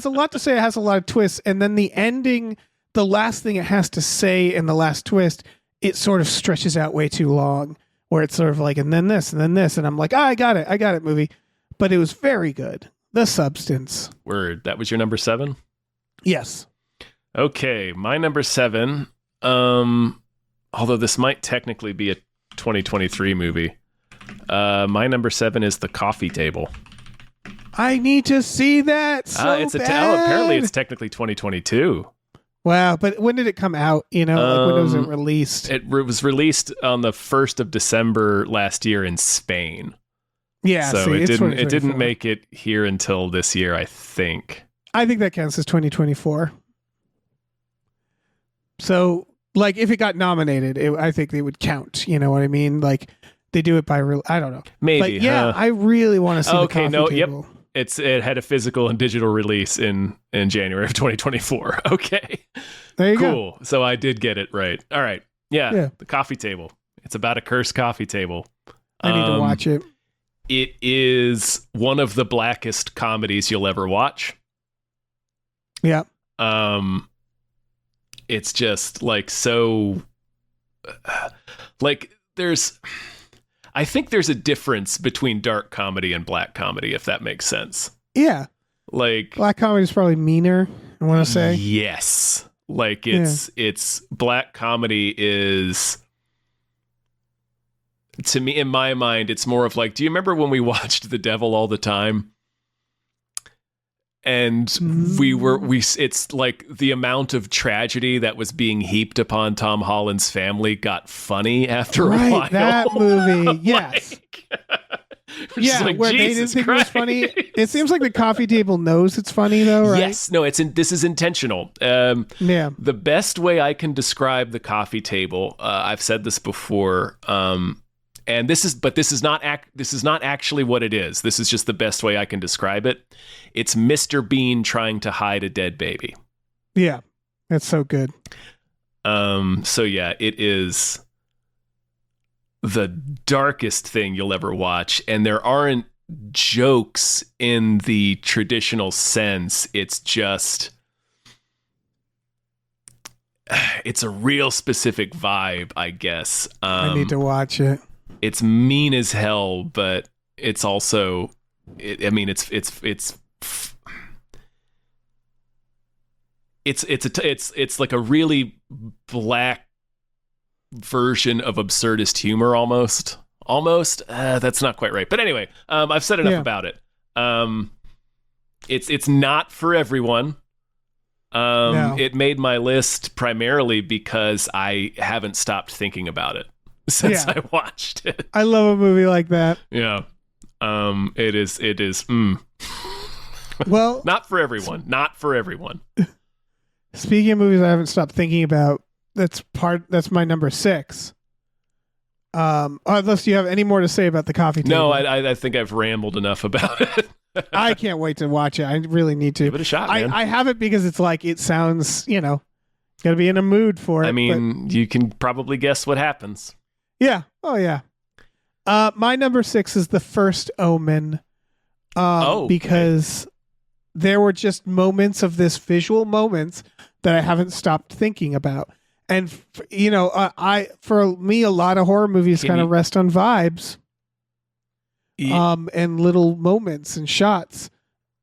a lot to say. It has a lot of twists, and then the ending, the last thing it has to say in the last twist, it sort of stretches out way too long. Where it's sort of like, and then this, and I'm like, I got it, movie. But it was very good. The Substance. Word. That was your number 7? Yes. Okay, my number 7. Although this might technically be a 2023 movie. My number 7 is The Coffee Table. I need to see that so it's bad. Apparently it's technically 2022. Wow, but when did it come out? You know, like when was it released? It was released on the 1st of December last year in Spain. Yeah, so see, it it's didn't 2024. make it here until this year, I think. I think that counts as 2024. So, like, if it got nominated, I think they would count. You know what I mean? Like, they do it by I don't know. Maybe. Like, yeah, I really want to see the Coffee Table. It had a physical and digital release in January of 2024. Okay. There you go. Cool. So I did get it right. All right. Yeah. The Coffee Table. It's about a cursed coffee table. I need to watch it. It is one of the blackest comedies you'll ever watch. Yeah. It's just like so like I think there's a difference between dark comedy and black comedy, if that makes sense. Yeah. Like Black comedy is probably meaner, I want to say. Yes. Like it's black comedy is, to me, in my mind, it's more of like, do you remember when we watched The Devil All the Time? And it's like the amount of tragedy that was being heaped upon Tom Holland's family got funny after a while. That movie, yes. Yeah, like, where they didn't think it was funny. It seems like the Coffee Table knows it's funny, though, right? Yes, no, this is intentional. Yeah. The best way I can describe the Coffee Table, I've said this before, and this is not actually what it is. This is just the best way I can describe it. It's Mr. Bean trying to hide a dead baby. Yeah, that's so good. So yeah, it is the darkest thing you'll ever watch, and there aren't jokes in the traditional sense. It's just, it's a real specific vibe, I guess. I need to watch it. It's mean as hell, but it's also, it's like a really black version of absurdist humor almost. That's not quite right, but anyway, I've said enough about it. It's not for everyone. No. It made my list primarily because I haven't stopped thinking about it since I watched it. I love a movie like that. Yeah. It is Well, not for everyone. Speaking of movies I haven't stopped thinking about, that's my number 6. Unless you have any more to say about the Coffee Table. No, I think I've rambled enough about it. I can't wait to watch it. I really need to. Give it a shot, man. I have it because it's like, it sounds, gotta be in a mood for it. I mean, you can probably guess what happens. Yeah. Oh, yeah. My number 6 is The First Omen. Because there were just moments of this visual moments that I haven't stopped thinking about. And, for me, a lot of horror movies kind of rest on vibes. And little moments and shots.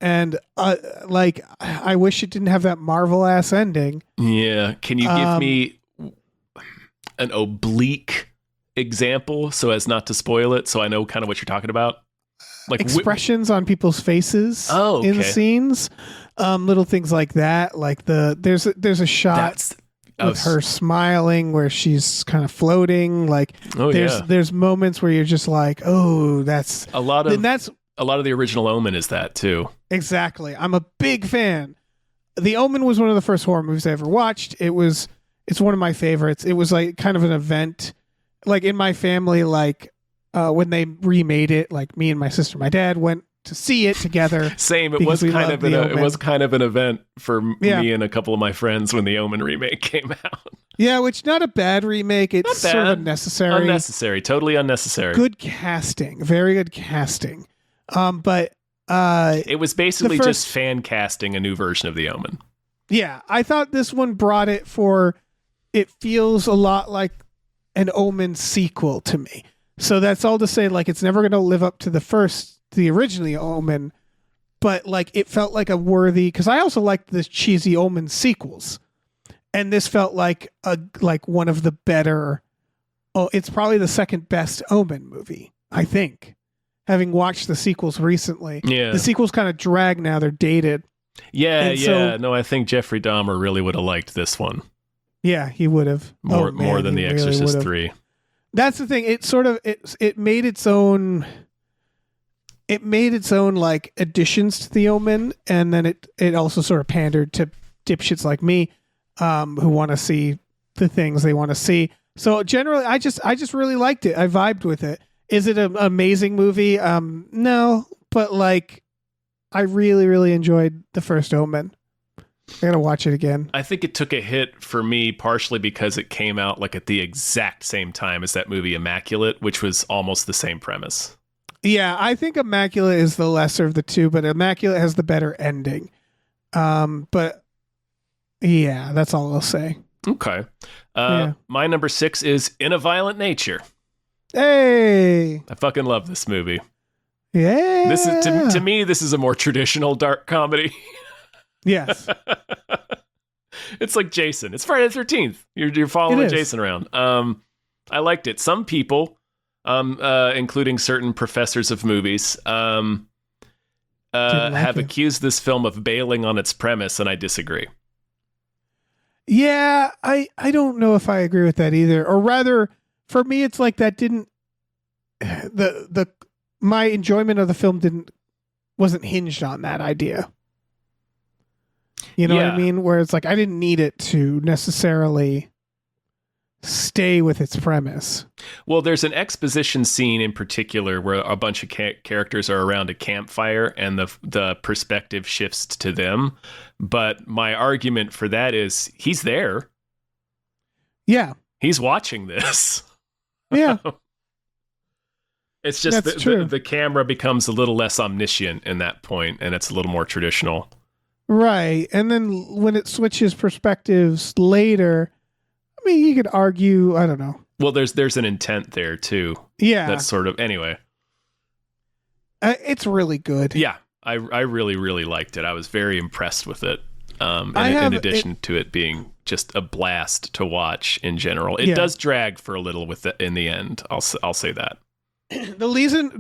and like I wish it didn't have that Marvel ass ending. Yeah. Can you give me an oblique example so as not to spoil it, so I know kind of what you're talking about? Like Expressions on people's faces in scenes, little things like that. Like there's a shot with her smiling where she's kind of floating. Like there's moments where you're just like, oh, that's a lot of the original Omen is that too. Exactly. I'm a big fan. The Omen was one of the first horror movies I ever watched. It's one of my favorites. It was like kind of an event, like in my family, like when they remade it, like me and my sister, my dad went to see it together. Same. It was kind of an event for me and a couple of my friends when the Omen remake came out. Yeah, which not a bad remake. It's sort of unnecessary. Totally unnecessary. Good casting, very good casting. But it was basically just fan casting a new version of the Omen. Yeah, I thought this one brought it for. It feels a lot like an Omen sequel to me. So that's all to say, like, it's never going to live up to the originally Omen, but like it felt like a worthy, because I also liked the cheesy Omen sequels, and this felt like one of the better. Oh, it's probably the second best Omen movie, I think. Having watched the sequels recently, the sequels kind of drag now; they're dated. No, I think Jeffrey Dahmer really would have liked this one. Yeah, he would have more than The Exorcist 3. That's the thing. It sort of it made its own. It made its own like additions to the Omen, and then it also sort of pandered to dipshits like me, who want to see the things they want to see. So generally, I just really liked it. I vibed with it. Is it an amazing movie? No, but like, I really, really enjoyed the first Omen. I gotta watch it again. I think it took a hit for me partially because it came out like at the exact same time as that movie Immaculate, which was almost the same premise. Yeah, I think Immaculate is the lesser of the two, but Immaculate has the better ending. But yeah, that's all I'll say. Okay. My number 6 is In a Violent Nature. Hey, I fucking love this movie. Yeah. This is to me, this is a more traditional dark comedy. Yes. It's like Jason. It's Friday the 13th. You're following Jason around. I liked it. Some people, including certain professors of movies, have accused this film of bailing on its premise, and I disagree. Yeah, I don't know if I agree with that either. Or rather, for me, it's like that didn't my enjoyment of the film wasn't hinged on that idea. You know what I mean? Where it's like I didn't need it to necessarily stay with its premise. Well, there's an exposition scene in particular where a bunch of characters are around a campfire and the perspective shifts to them. But my argument for that is he's there. Yeah. He's watching this. Yeah. It's just the camera becomes a little less omniscient in that point, and it's a little more traditional. Right. And then when it switches perspectives later, I mean, you could argue, I don't know. Well, there's an intent there too. Yeah. That's sort of, anyway. It's really good. Yeah. I really, really liked it. I was very impressed with it. In addition to it being just a blast to watch in general. It does drag for a little with it in the end. I'll say that. The reason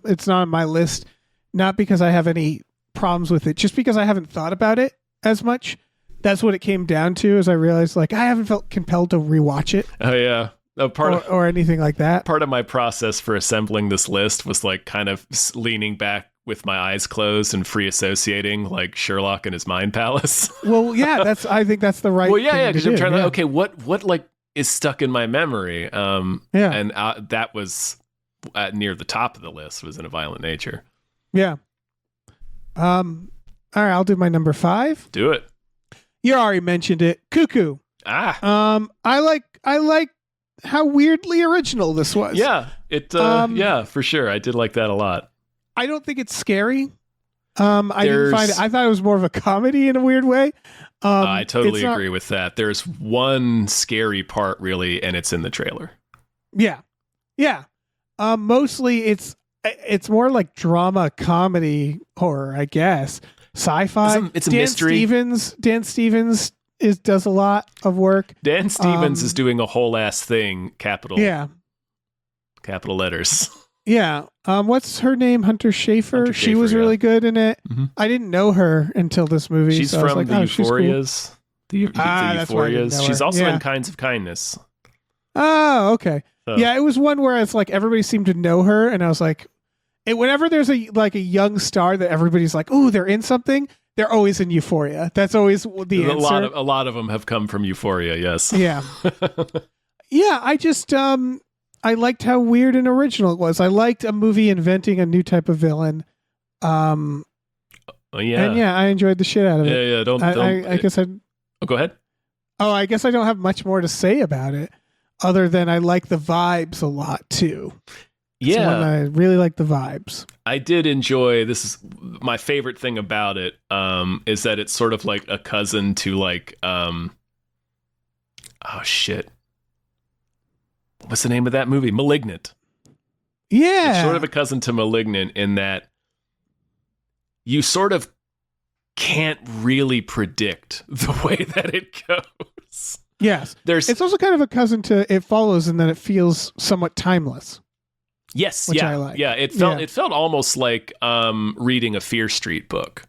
it's not on my list, not because I have any problems with it, just because I haven't thought about it as much. That's what it came down to, as I realized like I haven't felt compelled to rewatch it. Oh yeah. Or anything like that. Part of my process for assembling this list was like kind of leaning back with my eyes closed and free associating like Sherlock and his mind palace. Well, yeah, I think that's the right. Well, yeah, because I'm trying to okay, what like is stuck in my memory. And that was near the top of the list, was In a Violent Nature. Yeah. All right, I'll do my number 5. Do it. You already mentioned it. Cuckoo. I like how weirdly original this was. Yeah. Yeah, for sure. I did like that a lot. I don't think it's scary. I didn't find it. I thought it was more of a comedy in a weird way. I totally agree with that. There's one scary part really, and it's in the trailer. Yeah. Yeah. Mostly it's more like drama, comedy, horror, I guess. Sci-fi. It's a mystery. Dan Stevens does a lot of work. Dan Stevens is doing a whole ass thing. Capital letters. Yeah. What's her name? Hunter Schafer. She was really good in it. Mm-hmm. I didn't know her until this movie. She's from the Euphorias. Cool. The Euphorias. She's also in Kinds of Kindness. Oh, okay. So. Yeah, it was one where it's like everybody seemed to know her, and I was like, whenever there's a young star that everybody's like, oh, they're in something, they're always in Euphoria. That's always the answer. A lot of them have come from Euphoria. Yes. Yeah. Yeah. I just I liked how weird and original it was. I liked a movie inventing a new type of villain. And I enjoyed the shit out of it. Yeah. Don't. I guess I. Oh, go ahead. Oh, I guess I don't have much more to say about it, other than I like the vibes a lot too. Yeah, I really like the vibes. I did enjoy. This is my favorite thing about it. Is that it's sort of like a cousin to like. Oh shit. What's the name of that movie? Malignant. Yeah. It's sort of a cousin to Malignant in that you sort of can't really predict the way that it goes. Yes. It's also kind of a cousin to It Follows in that it feels somewhat timeless. Yes. Which I like. Yeah. It felt almost like reading a Fear Street book.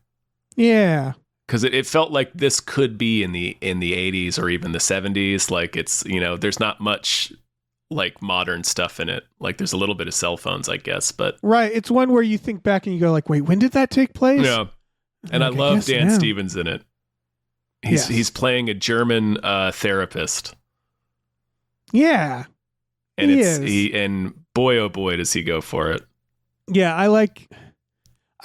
Yeah. Because it felt like this could be in the 80s or even the 70s. Like it's, there's not much like modern stuff in it. Like there's a little bit of cell phones, I guess, but right. It's one where you think back and you go like, wait, when did that take place? Yeah. And I love Dan Stevens in it. He's playing a German therapist. Yeah. And and boy oh boy does he go for it. Yeah, I like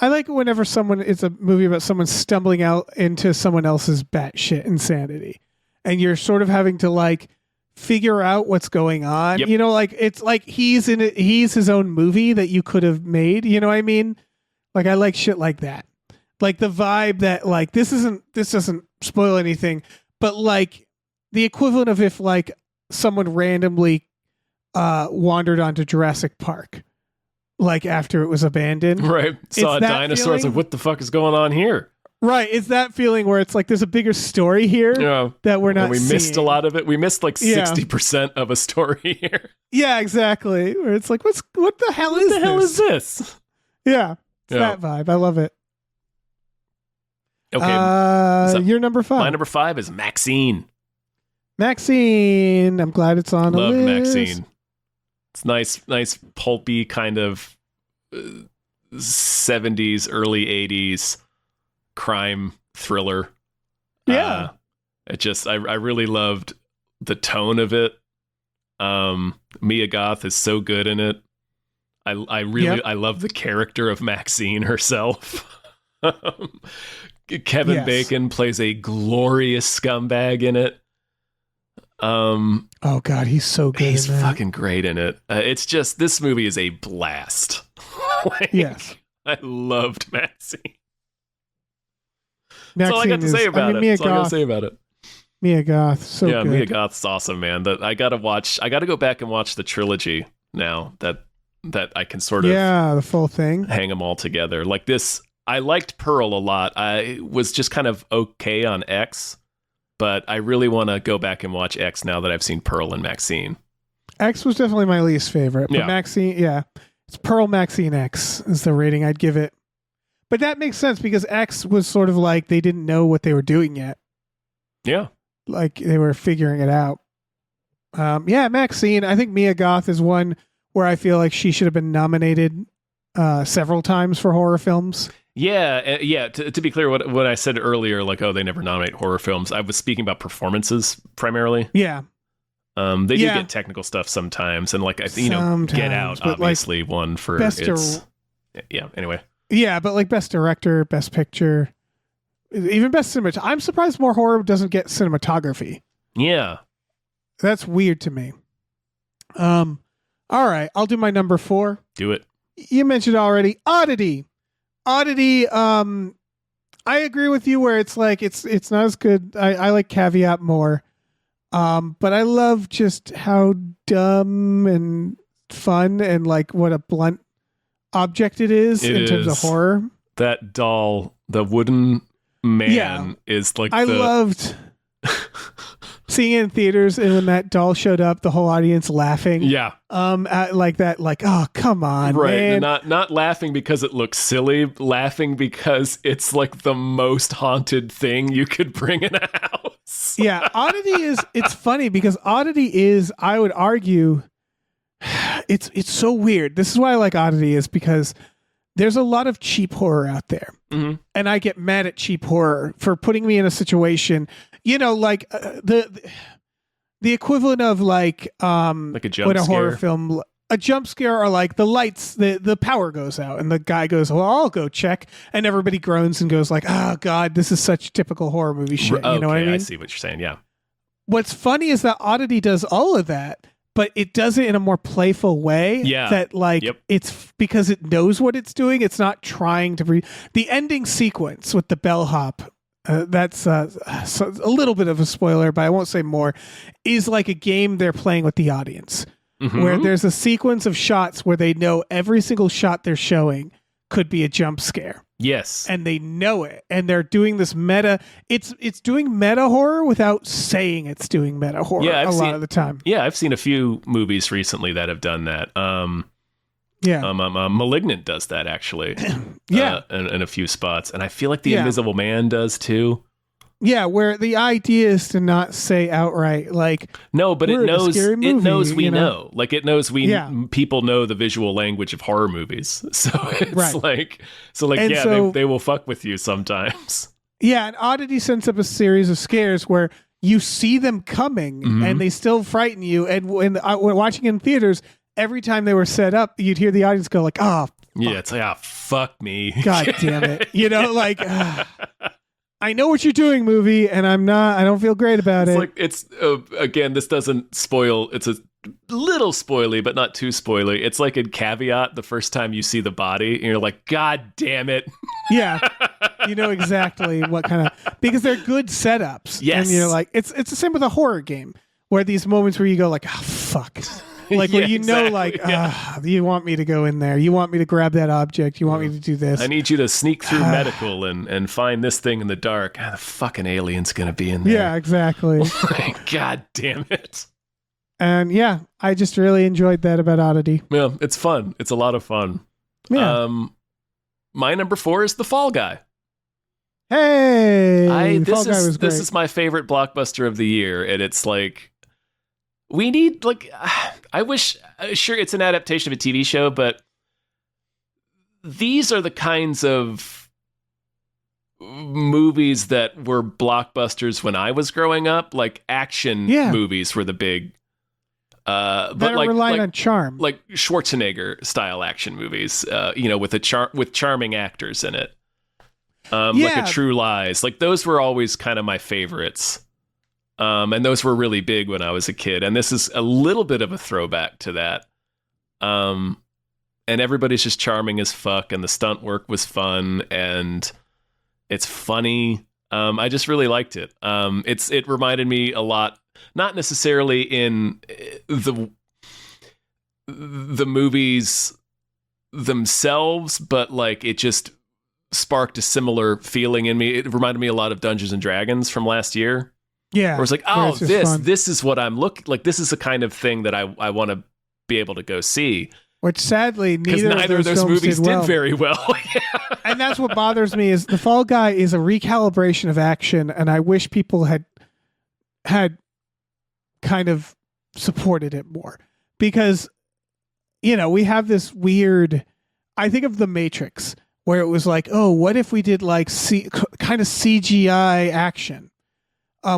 it whenever it's a movie about someone stumbling out into someone else's batshit insanity. And you're sort of having to like figure out what's going on. Yep. Like it's like he's in it, he's his own movie that you could have made, you know what I mean? Like I like shit like that. Like the vibe that like this doesn't spoil anything, but like the equivalent of if like someone randomly wandered onto Jurassic Park like after it was abandoned. Right. Saw a dinosaur. It's like, what the fuck is going on here? Right. It's that feeling where it's like there's a bigger story here that we're not seeing. Missed a lot of it. We missed like 60% of a story here. Yeah, exactly. Where it's like, what the hell is this? Yeah. It's that vibe. I love it. Okay. You're number 5. My number 5 is Maxine. Maxine. I'm glad it's on the list. Love Maxine. It's nice pulpy kind of 70s, early 80s crime thriller. Yeah. I really loved the tone of it. Mia Goth is so good in it. I love the character of Maxine herself. Kevin Bacon plays a glorious scumbag in it. Oh god, he's so good. He's fucking great in it. It's just this movie is a blast. Yes, I loved Maxine. That's all I got to say about it. That's all I got to say about it. Mia Goth, so good. Mia Goth's awesome, man. I got to go back and watch the trilogy now that I can sort of the full thing, hang them all together. Like this, I liked Pearl a lot. I was just kind of okay on X. But I really want to go back and watch X now that I've seen Pearl and Maxine. X was definitely my least favorite. But Maxine, it's Pearl, Maxine, X is the rating I'd give it. But that makes sense because X was sort of like they didn't know what they were doing yet. Yeah. Like they were figuring it out. Maxine, I think Mia Goth is one where I feel like she should have been nominated several times for horror films. Yeah. To be clear, what I said earlier, like, they never nominate horror films. I was speaking about performances primarily. Yeah. They do get technical stuff sometimes, and like Get Out, obviously like, one for Anyway. Yeah, but like best director, best picture, even best cinematography. I'm surprised more horror doesn't get cinematography. Yeah, that's weird to me. All right, I'll do my number 4. Do it. You mentioned already Oddity. I agree with you where it's like it's not as good. I like Caveat more, but I love just how dumb and fun and like what a blunt object it is in terms of horror. That doll, the wooden man, is like I loved seeing it in theaters, and when that doll showed up, the whole audience laughing. Yeah. At like that, like, oh, come on, right. man. Not laughing because it looks silly, laughing because it's like the most haunted thing you could bring in a house. Yeah, it's funny because Oddity is, I would argue, it's so weird. This is why I like Oddity, is because there's a lot of cheap horror out there. Mm-hmm. And I get mad at cheap horror for putting me in a situation, like the equivalent of like a jump when a scare. horror film, a jump scare, or like the lights, the power goes out and the guy goes, well, I'll go check. And everybody groans and goes like, oh God, this is such typical horror movie shit. You know what I mean? I see what you're saying. Yeah. What's funny is that Oddity does all of that, but it does it in a more playful way. Yeah. That like it's because it knows what it's doing. It's not trying to the ending sequence with the bellhop. That's so a little bit of a spoiler, but I won't say more. Is like a game they're playing with the audience, where there's a sequence of shots where they know every single shot they're showing could be a jump scare. Yes. And they know it. And they're doing this meta. It's doing meta horror without saying it's doing meta horror a lot of the time. Yeah, I've seen a few movies recently that have done that. Malignant does that, actually. Yeah. In a few spots. And I feel like The Invisible Man does, too. Yeah, where the idea is to not say outright, like, no, but it knows we know. Like, it knows people know the visual language of horror movies. So it's they will fuck with you sometimes. Yeah, and Oddity sets up a series of scares where you see them coming and they still frighten you. And when watching in theaters, every time they were set up, you'd hear the audience go like, oh, fuck. Yeah, it's like, fuck me. God damn it. Like... I know what you're doing, movie, and I don't feel great about it. It's again, this doesn't spoil. It's a little spoily, but not too spoily. It's like in Caveat, the first time you see the body, and you're like, God damn it. Yeah. You know exactly what kind of, because they're good setups. Yes. And you're like, it's the same with a horror game, where these moments where you go like, oh, fuck. Like, where you want me to go in there. You want me to grab that object. You want me to do this. I need you to sneak through medical and find this thing in the dark. The fucking alien's going to be in there. Yeah, exactly. God damn it. And yeah, I just really enjoyed that about Oddity. Yeah, it's fun. It's a lot of fun. Yeah. My number 4 is The Fall Guy. Hey! This is my favorite blockbuster of the year, and it's like, we need, like, I wish, sure, it's an adaptation of a TV show, but these are the kinds of movies that were blockbusters when I was growing up. Like, action movies were the big, but relying on charm, like Schwarzenegger style action movies, with charming actors in it, like a True Lies. Like, those were always kind of my favorites. And those were really big when I was a kid. And this is a little bit of a throwback to that. And everybody's just charming as fuck. And the stunt work was fun. And it's funny. I just really liked it. It reminded me a lot, not necessarily in the movies themselves, but like it just sparked a similar feeling in me. It reminded me a lot of Dungeons and Dragons from last year. Yeah. Where it's like, this is what I'm looking like. This is the kind of thing that I want to be able to go see. Which sadly, neither of those movies did very well. And that's what bothers me is The Fall Guy is a recalibration of action. And I wish people had kind of supported it more, because, we have this weird, I think of The Matrix, where it was like, oh, what if we did like kind of CGI action?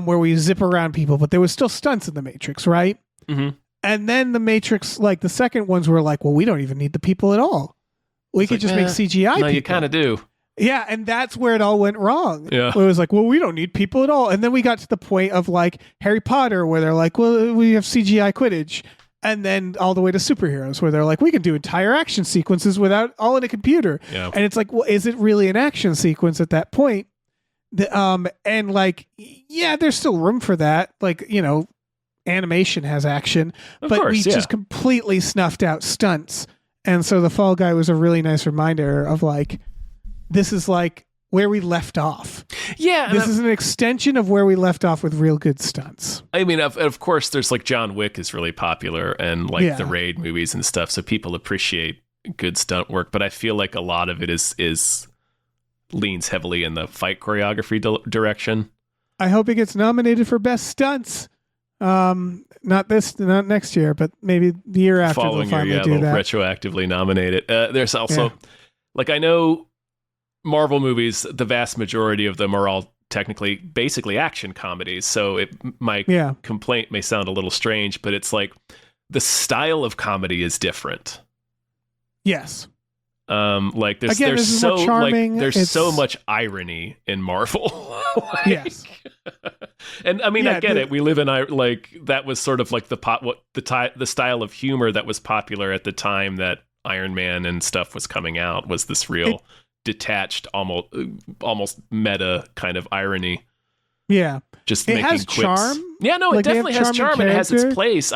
Where we zip around people, but there was still stunts in The Matrix, right? Mm-hmm. And then The Matrix, like the second ones were like, well, we don't even need the people at all. We could just make CGI people. No, you kind of do. Yeah, and that's where it all went wrong. Yeah. Where it was like, well, we don't need people at all. And then we got to the point of like Harry Potter, where they're like, well, we have CGI Quidditch. And then all the way to superheroes, where they're like, we can do entire action sequences without all in a computer. Yeah. And it's like, well, is it really an action sequence at that point? And like, yeah, there's still room for that. Like, animation has action, but we just completely snuffed out stunts And so the Fall Guy was a really nice reminder of like, this is like where we left off. Yeah. This is an extension of where we left off with real good stunts. I mean, of course, there's like John Wick is really popular and like the Raid movies and stuff. So people appreciate good stunt work. But I feel like a lot of it is leans heavily in the fight choreography direction. I hope it gets nominated for best stunts. Not next year, but maybe the year after. Following they'll year, finally do they'll that. retroactively nominate it. There's also, like, I know Marvel movies, the vast majority of them are all technically, basically action comedies. So my complaint may sound a little strange, but it's like the style of comedy is different. Yes. Like there's so charming. Like there's so much irony in Marvel. Like, yes. And I mean, I get it. We live in like that was sort of like the style of humor that was popular at the time that Iron Man and stuff was coming out, was this real detached, almost meta kind of irony. Yeah. Just it making has quips. charm. Yeah, no, like it definitely has charm and it has its place.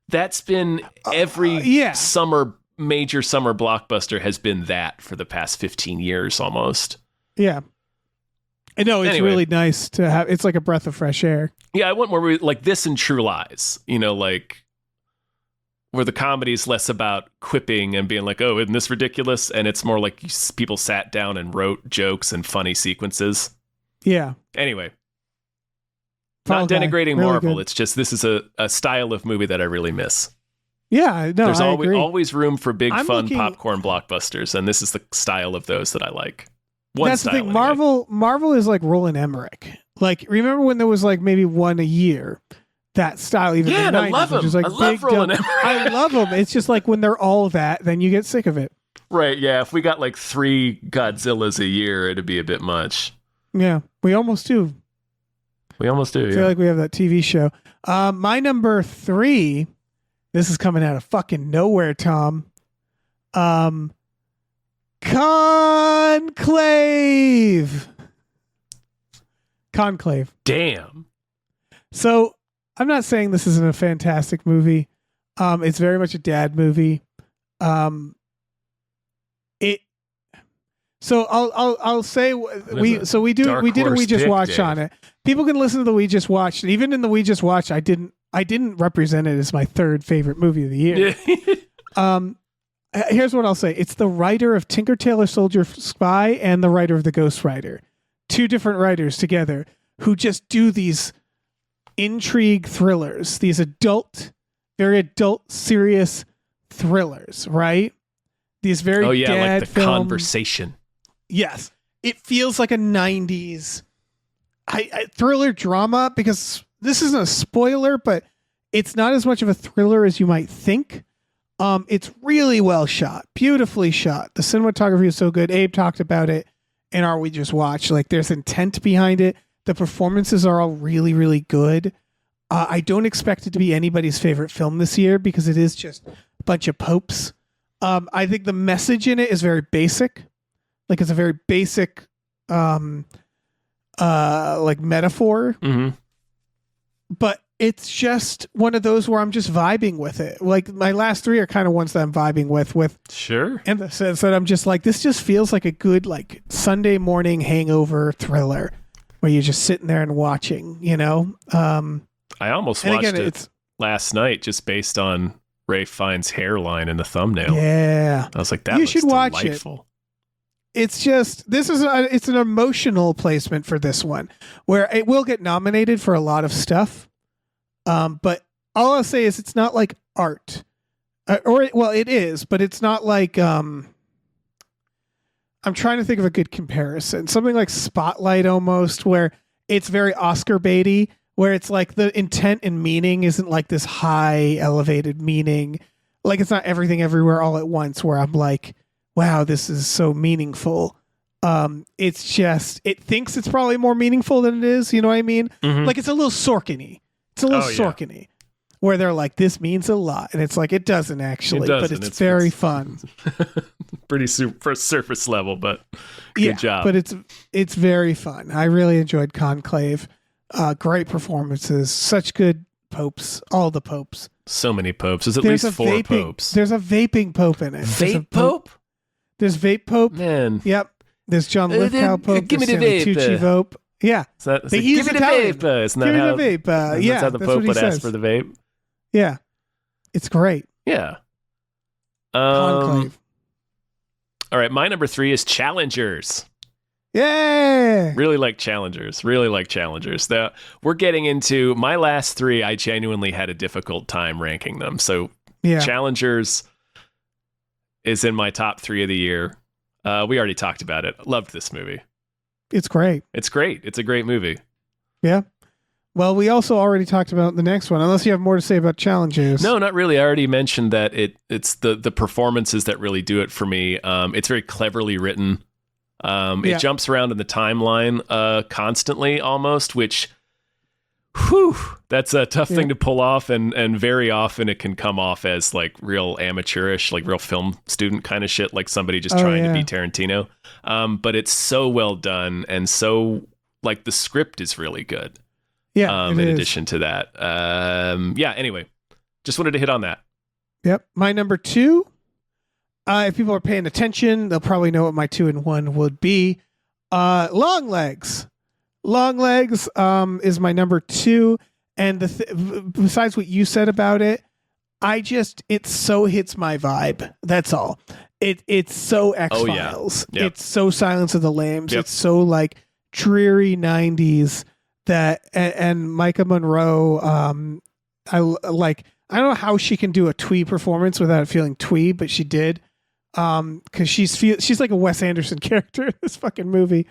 That's been every major summer blockbuster has been that for the past 15 years almost. Yeah. No, it's really nice to have. It's like a breath of fresh air. Yeah, I want more like this in True Lies, like where the comedy is less about quipping and being like, oh, isn't this ridiculous? And it's more like people sat down and wrote jokes and funny sequences. Yeah. Anyway, not denigrating really Marvel. Good. It's just this is a style of movie that I really miss. Yeah, no, there's I agree. always room for big, fun popcorn blockbusters, and this is the style of those that I like. That's the thing. Anyway. Marvel is like Roland Emmerich. Like, remember when there was like maybe one a year? That style, even in the 90s, I love him. Which is like I love Roland Emmerich. I love him. It's just like when they're all that, then you get sick of it. Right? Yeah. If we got like 3 Godzillas a year, it'd be a bit much. Yeah, we almost do. I feel like we have that TV show. My number 3. This is coming out of fucking nowhere, Tom. Conclave. Damn. So I'm not saying this isn't a fantastic movie. It's very much a dad movie. So I'll say we did a We Just Watched on it. People can listen to the We Just Watched. And even in the We Just Watched, I didn't represent it as my 3rd favorite movie of the year. Here's what I'll say. It's the writer of Tinker Tailor Soldier Spy and the writer of The Ghost Rider. 2 different writers together who just do these intrigue thrillers, these very adult, serious thrillers, right? These very dad like the Conversation. Yes. It feels like a 90s thriller drama, because this isn't a spoiler, but it's not as much of a thriller as you might think. It's really well shot, beautifully shot. The cinematography is so good. Abe talked about it in our We Just Watched. Like, there's intent behind it. The performances are all really, really good. I don't expect it to be anybody's favorite film this year because it is just a bunch of popes. I think the message in it is very basic. Like, it's a very basic, like metaphor. Mm-hmm. But it's just one of those where I'm just vibing with it. Like, my last 3 are kind of ones that I'm vibing with. Sure. In the sense that I'm just like, this just feels like a good, like, Sunday morning hangover thriller where you're just sitting there and watching, I almost watched it last night just based on Ralph Fiennes' hairline in the thumbnail. Yeah. I was like, that looks delightful. It's just, it's an emotional placement for this one, where it will get nominated for a lot of stuff. But all I'll say is it's not like art. It is, but it's not like, I'm trying to think of a good comparison. Something like Spotlight almost, where it's very Oscar baity, where it's like the intent and meaning isn't like this high elevated meaning. Like, it's not everything everywhere all at once, where I'm like, wow, this is so meaningful. It's just, it thinks it's probably more meaningful than it is. You know what I mean? Mm-hmm. Like, it's a little Sorkin-y. Sorkin-y, where they're like, this means a lot. And it's like, it doesn't actually, but it's very fun. Pretty surface level, but good job. But it's very fun. I really enjoyed Conclave. Great performances, such good popes, all the popes. So many popes. There's at There's least a 4 vaping, popes. There's a vaping pope in it. There's a Vape pope? There's vape pope. Man. Yep. There's John Lithgow pope. Give me the There's Stanley vape. Tucci pope. Yeah. Give he's me the Italian. vape. Isn't that Give me how, the vape. that's how the that's Pope what he would ask says. for the vape? Yeah. It's great. Yeah. Conclave. All right, my number 3 is Challengers. Yay! Really like Challengers. We're getting into my last 3. I genuinely had a difficult time ranking them. So Yeah. Challengers is in my top 3 of the year. We already talked about it. Loved this movie. It's great. It's great. It's a great movie. Yeah. Well, we also already talked about the next one, unless you have more to say about Challengers. No, not really. I already mentioned that it's the performances that really do it for me. It's very cleverly written. It jumps around in the timeline constantly almost, which that's a tough thing to pull off, and very often it can come off as like real amateurish, like real film student kind of shit, like somebody just trying to be Tarantino. But it's so well done, and so like the script is really good. Yeah. In addition to that. Anyway, just wanted to hit on that. Yep. My number 2, if people are paying attention, they'll probably know what my 2 and 1 would be. Long Legs. Long Legs is my number 2. And besides what you said about it, it so hits my vibe. That's all. It's so X-Files. Yep. It's so Silence of the Lambs. Yep. It's so like dreary 90s. That and Micah Monroe, I don't know how she can do a twee performance without it feeling twee, but she did, because she's like a Wes Anderson character in this fucking movie.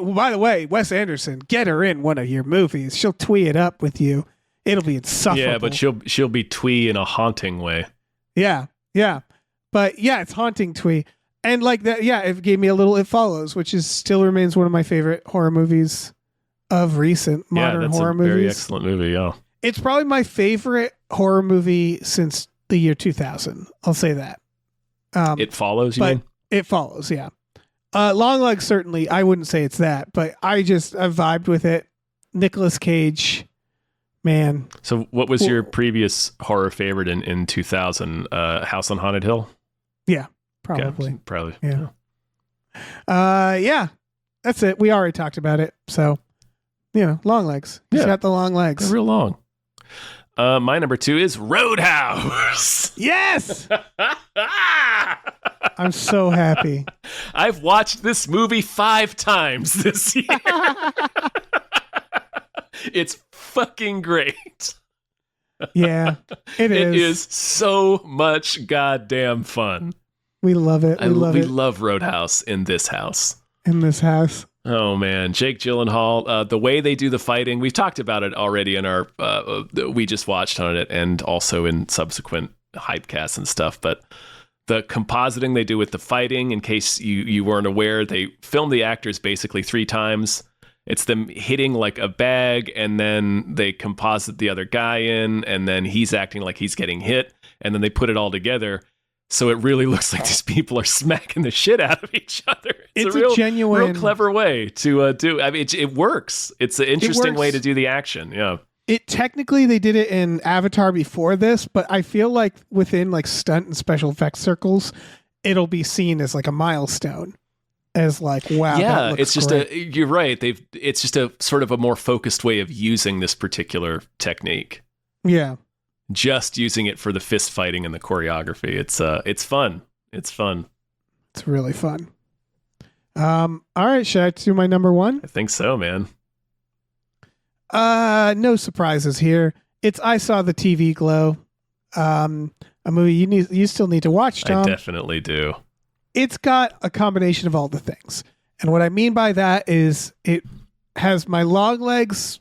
By the way, Wes Anderson, get her in one of your movies. She'll twee it up with you. It'll be insufferable. Yeah, but she'll be twee in a haunting way. Yeah, but yeah, it's haunting twee, and like that. Yeah, it gave me a little It Follows, which still remains one of my favorite horror movies of recent modern horror movies. Very excellent movie. Yeah, it's probably my favorite horror movie since the year 2000. I'll say that. It Follows. You mean? It Follows. Yeah. Long Legs, certainly. I wouldn't say it's that, but I vibed with it. Nicolas Cage, man. So, what was your previous horror favorite in 2000? House on Haunted Hill. Yeah, probably. Yeah, probably. Yeah. Yeah. That's it. We already talked about it. So. Long legs. He's got the long legs. They're real long. My number 2 is Roadhouse. Yes! I'm so happy. I've watched this movie 5 times this year. It's fucking great. Yeah, it is. It is so much goddamn fun. We love it. We love Roadhouse in this house. In this house. Oh man, Jake Gyllenhaal, the way they do the fighting, we've talked about it already in our, we just watched on it and also in subsequent Hypecasts and stuff, but the compositing they do with the fighting, in case you weren't aware, they film the actors basically 3 times. It's them hitting like a bag, and then they composite the other guy in, and then he's acting like he's getting hit, and then they put it all together. So it really looks like these people are smacking the shit out of each other. It's a genuine, real clever way to do. I mean, it works. It's an interesting way to do the action. Yeah. It technically they did it in Avatar before this, but I feel like within like stunt and special effects circles, it'll be seen as like a milestone. As like, wow. Yeah, it's just great. you're right. It's just a sort of a more focused way of using this particular technique. Yeah. Just using it for the fist fighting and the choreography. It's fun. It's fun. It's really fun. All right, should I do my number 1? I think so, man. No surprises here. It's I Saw the TV Glow. A movie you still need to watch, Tom. I definitely do. It's got a combination of all the things. And what I mean by that is it has my long legs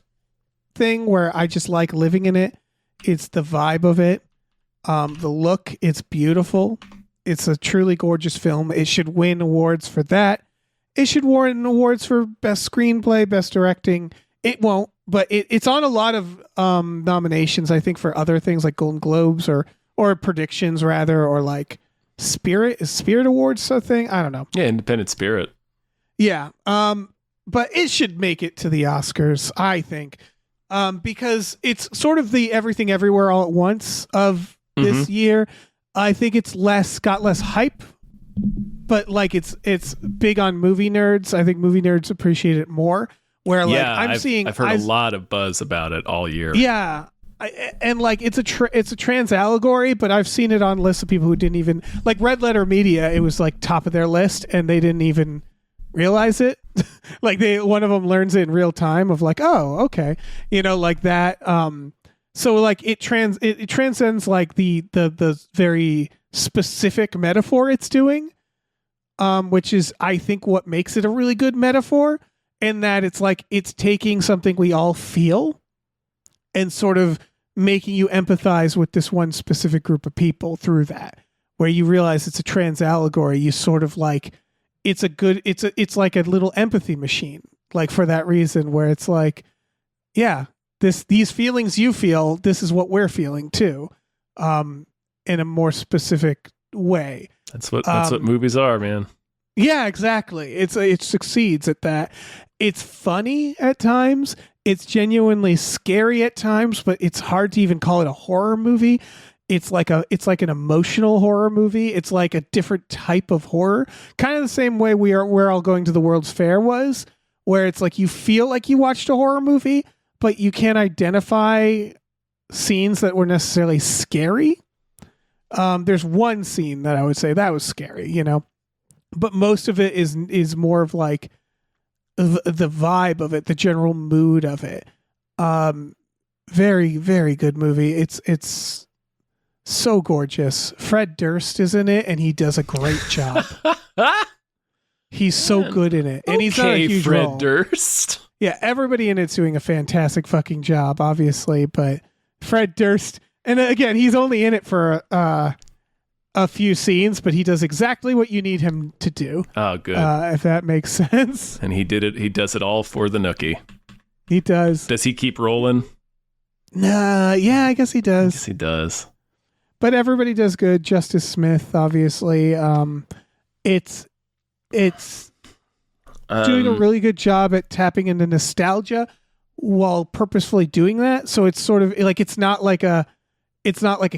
thing where I just like living in it. It's the vibe of it. The look, it's beautiful. It's a truly gorgeous film. It should win awards for that. It should win awards for best screenplay, best directing. It won't, but it's on a lot of nominations, I think, for other things like Golden Globes or predictions rather, or like Spirit Awards something. I don't know. Yeah, Independent Spirit. Yeah. But it should make it to the Oscars, I think. because it's sort of the Everything Everywhere All at Once of this year. I think it's got less hype, but like it's big on movie nerds. I think movie nerds appreciate it more. Where like I've heard a lot of buzz about it all year. Yeah. And like it's a trans allegory, but I've seen it on lists of people who didn't even like Red Letter Media. It was like top of their list, and they didn't even realize it. Like one of them learns it in real time of like, oh, okay, like that. So like it transcends like the very specific metaphor it's doing, which is I think what makes it a really good metaphor, in that it's like it's taking something we all feel and sort of making you empathize with this one specific group of people through that, where you realize it's a trans allegory. You sort of like, it's like a little empathy machine, like for that reason, where it's like, yeah, these feelings you feel, this is what we're feeling too, in a more specific way. That's what movies are, man. Yeah, exactly. It succeeds at that. It's funny at times. It's genuinely scary at times, but it's hard to even call it a horror movie. It's like an emotional horror movie. It's like a different type of horror, kind of the same way We're All Going to the World's Fair was, where it's like you feel like you watched a horror movie, but you can't identify scenes that were necessarily scary. There's one scene that I would say that was scary, but most of it is more of like the vibe of it, the general mood of it. Very, very good movie. It's so gorgeous. Fred Durst is in it, and he does a great job. He's so good in it, and he's not a huge Fred role. Durst. Yeah, everybody in it's doing a fantastic fucking job, obviously, but Fred Durst, and again, he's only in it for a few scenes, but he does exactly what you need him to do. Oh, good. If that makes sense. And he does it all for the Nookie. He does. Does he keep rolling? Nah, yeah, I guess he does. Yes, he does. But everybody does good. Justice Smith, obviously. It's doing a really good job at tapping into nostalgia while purposefully doing that. So it's sort of like it's not like a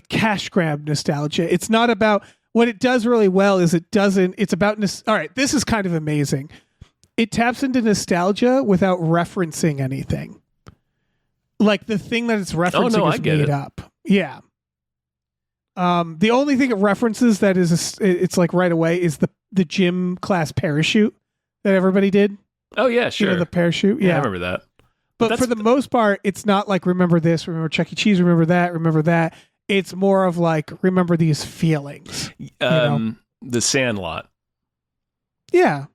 cash grab nostalgia. It's not about what it does really well is it's about all right, this is kind of amazing. It taps into nostalgia without referencing anything. Like the thing that it's referencing is made up. Yeah. The only thing it references that it's like right away is the gym class parachute that everybody did. Oh yeah, sure. The parachute. Yeah, I remember that. But for the most part, it's not like remember this, remember Chuck E. Cheese, remember that. It's more of like remember these feelings. The Sandlot. Yeah.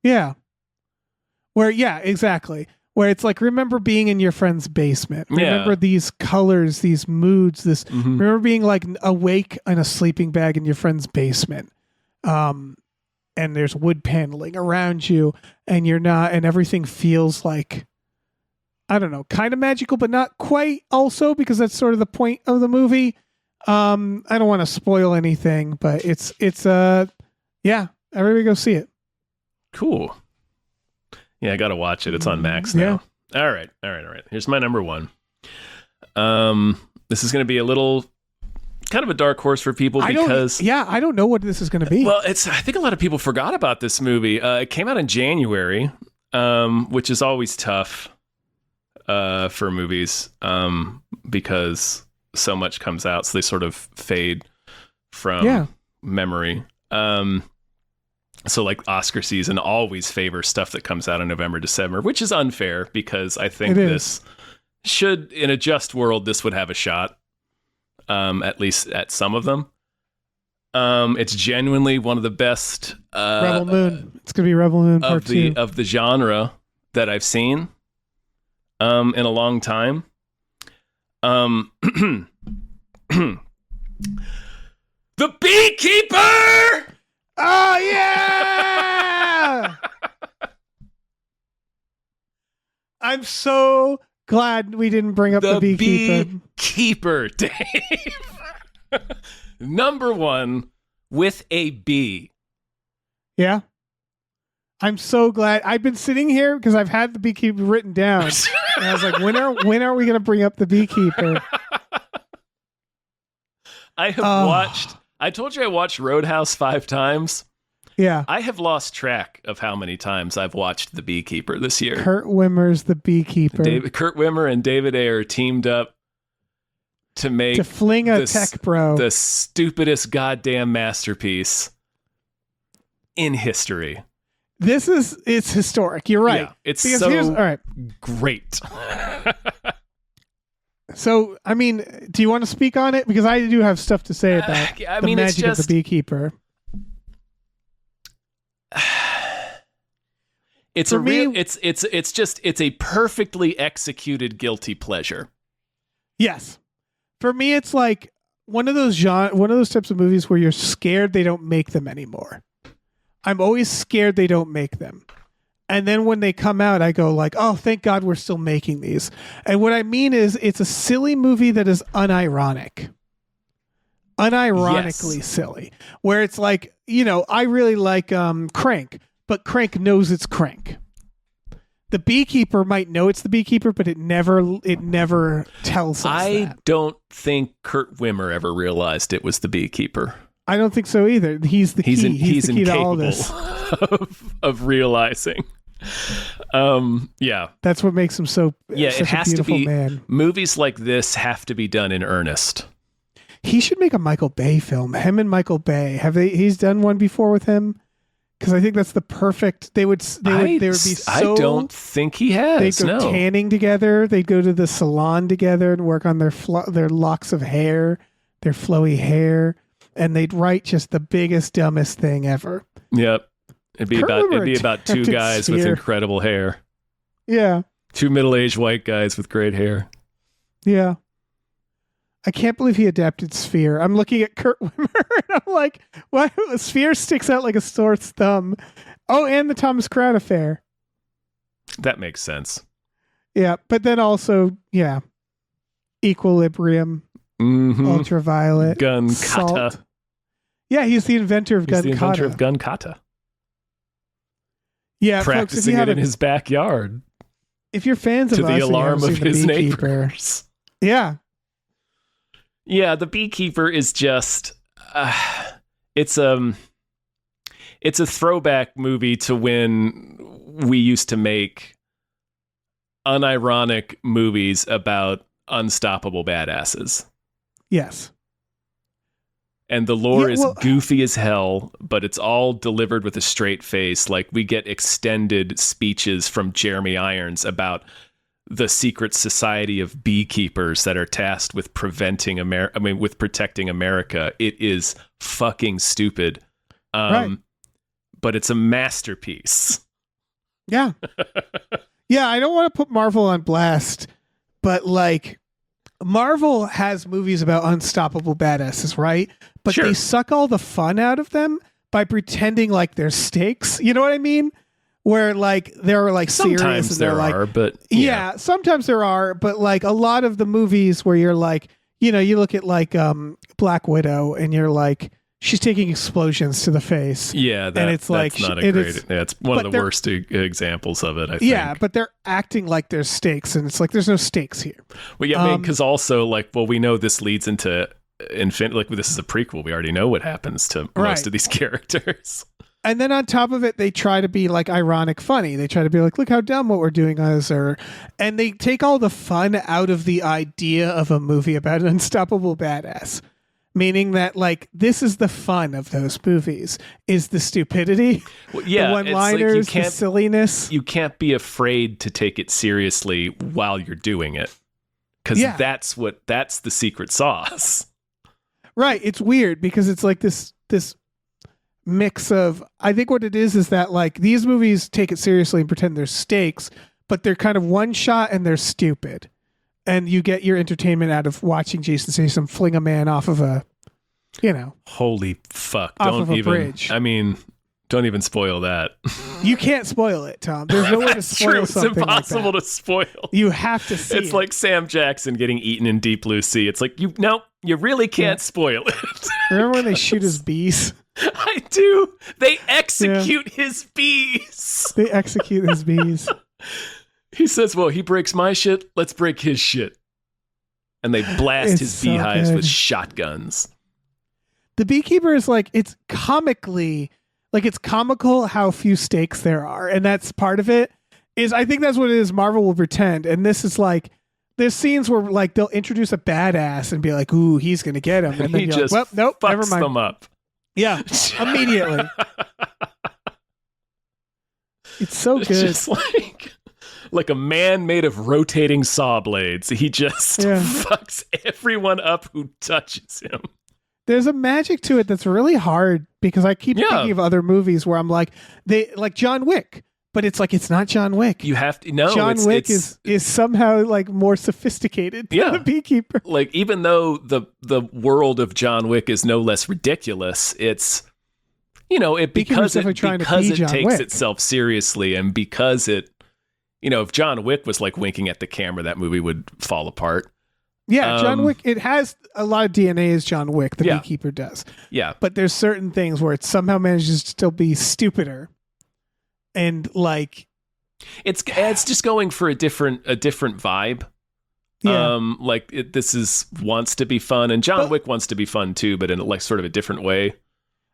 Yeah. Exactly. Where it's like, remember being in your friend's basement. Remember these colors, these moods, remember being like awake in a sleeping bag in your friend's basement. And there's wood paneling around you and you're not, and everything feels like, I don't know, kind of magical, but not quite also, because that's sort of the point of the movie. I don't want to spoil anything, but it's everybody go see it. Cool. Yeah, I got to watch it. It's on Max now. Yeah. All right. Here's my number one. This is going to be a little kind of a dark horse for people because I don't know what this is going to be. Well, I think a lot of people forgot about this movie. It came out in January, which is always tough for movies because so much comes out, so they sort of fade from memory. So like Oscar season always favors stuff that comes out in November, December, which is unfair because I think this should, in a just world, this would have a shot, at least at some of them. It's genuinely one of the best Rebel Moon. It's going to be Rebel Moon Part 2. Of the genre that I've seen in a long time. The Beekeeper! Oh, yeah! I'm so glad we didn't bring up the Beekeeper. Dave. Number one with a B. Yeah. I'm so glad. I've been sitting here because I've had the Beekeeper written down. And I was like, when are we going to bring up the Beekeeper? I have watched. I told you I watched Roadhouse 5 times. Yeah. I have lost track of how many times I've watched The Beekeeper this year. Kurt Wimmer's The Beekeeper. Kurt Wimmer and David Ayer teamed up to fling a tech bro. The stupidest goddamn masterpiece in history. It's historic. You're right. Yeah, it's because so all right. great. So, I mean, do you want to speak on it? Because I do have stuff to say about the magic of the Beekeeper. It's it's a perfectly executed guilty pleasure. Yes. For me, it's like one of those types of movies where you're scared they don't make them anymore. I'm always scared they don't make them. And then when they come out, I go like, oh, thank God we're still making these. And what I mean is it's a silly movie that is unironic. Unironically silly. Where it's like, I really like Crank, but Crank knows it's Crank. The Beekeeper might know it's the Beekeeper, but it never tells us I don't think Kurt Wimmer ever realized it was the Beekeeper. I don't think so either. He's the key. He's the key to all this. of realizing. Yeah. That's what makes him so it has to be man. Movies like this have to be done in earnest. He should make a Michael Bay film. Him and Michael Bay. He's done one before with him? Because I think that's the perfect. They would be so. I don't think he has. They'd go tanning together. They'd go to the salon together and work on their locks of hair, their flowy hair, and they'd write just the biggest, dumbest thing ever. Yep, it'd be about two guys with incredible hair. Yeah, 2 middle-aged white guys with great hair. Yeah. I can't believe he adapted Sphere. I'm looking at Kurt Wimmer and I'm like, why? Sphere sticks out like a sore's thumb. Oh, and the Thomas Crown Affair. That makes sense. Yeah, but then also, Equilibrium, Ultraviolet, Gun Salt. Kata. Yeah, he's the inventor of Gun Kata. Yeah, practicing folks, it in his backyard. If you're fans of to us, the alarm of his Beekeeper, neighbors. Yeah. Yeah, The Beekeeper is just it's a throwback movie to when we used to make unironic movies about unstoppable badasses. Yes. And the lore is goofy as hell, but it's all delivered with a straight face. Like, we get extended speeches from Jeremy Irons about the secret society of beekeepers that are tasked with protecting America. It is fucking stupid. Right. But it's a masterpiece. Yeah. Yeah, I don't want to put Marvel on blast, but like, Marvel has movies about unstoppable badasses, right? But they suck all the fun out of them by pretending like there's stakes. You know what I mean? Where like they're like serious. Sometimes there are, but yeah, sometimes there are. But like a lot of the movies where you're like, you look at like Black Widow and you're like, she's taking explosions to the face. Yeah, and it's that's not a great. It's one of the worst examples of it. I think. Yeah, but they're acting like there's stakes, and it's like there's no stakes here. Well, yeah, I mean, because also like, well, we know this leads into Infinity. Like, this is a prequel. We already know what happens to most of these characters. And then on top of it, they try to be like ironic funny. They try to be like, look how dumb what we're doing is, and they take all the fun out of the idea of a movie about an unstoppable badass. Meaning that, like, this is the fun of those movies, is the stupidity, the one-liners, the silliness. You can't be afraid to take it seriously while you're doing it. Because that's the secret sauce. Right. It's weird because it's like this mix of, I think what it is that, like, these movies take it seriously and pretend there's stakes, but they're kind of one shot and they're stupid. And you get your entertainment out of watching Jason Statham fling a man off of a, holy fuck! Off of a bridge. I mean, don't even spoil that. You can't spoil it, Tom. There's no way to spoil true. something. It's impossible like that. to spoil. You have to see. It's like Sam Jackson getting eaten in Deep Blue Sea. It's like, You really can't spoil it. Remember when they shoot his bees? I do. They execute his bees. They execute his bees. He says, well, he breaks my shit. Let's break his shit. And they blast his beehives with shotguns. The Beekeeper is like, it's comically, like it's comical how few stakes there are. And that's part of it. I think that's what it is. Marvel will pretend. And this is like, there's scenes where like they'll introduce a badass and be like, ooh, he's going to get him. And then he just like, well, nope, never fucks mind. them up. Yeah, immediately. It's so good. It's just like a man made of rotating saw blades. He just fucks everyone up who touches him. There's a magic to it that's really hard because I keep thinking of other movies where I'm like, like John Wick, but it's like, it's not John Wick. You have to know John Wick is somehow like more sophisticated than the Beekeeper. Like, even though the world of John Wick is no less ridiculous, it's, because it takes itself seriously, and because it, if John Wick was like winking at the camera, that movie would fall apart. Yeah, John Wick, it has a lot of DNA as John Wick, the Beekeeper does. Yeah. But there's certain things where it somehow manages to still be stupider. And like it's just going for a different vibe. Yeah. This wants to be fun, and John Wick wants to be fun too, but in like sort of a different way.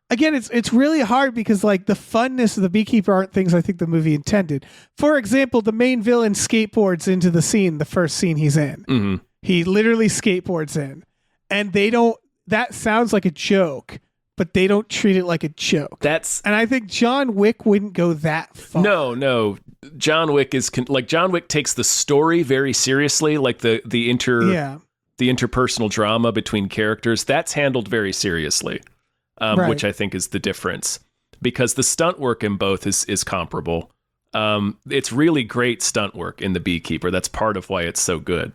Again, it's really hard because like the funness of the Beekeeper aren't things I think the movie intended. For example, the main villain skateboards into the scene, the first scene he's in. Mm-hmm. He literally skateboards in, and that sounds like a joke, but they don't treat it like a joke. And I think John Wick wouldn't go that far. No. John Wick John Wick takes the story very seriously, like the interpersonal drama between characters. That's handled very seriously, which I think is the difference, because the stunt work in both is comparable. It's really great stunt work in The Beekeeper. That's part of why it's so good.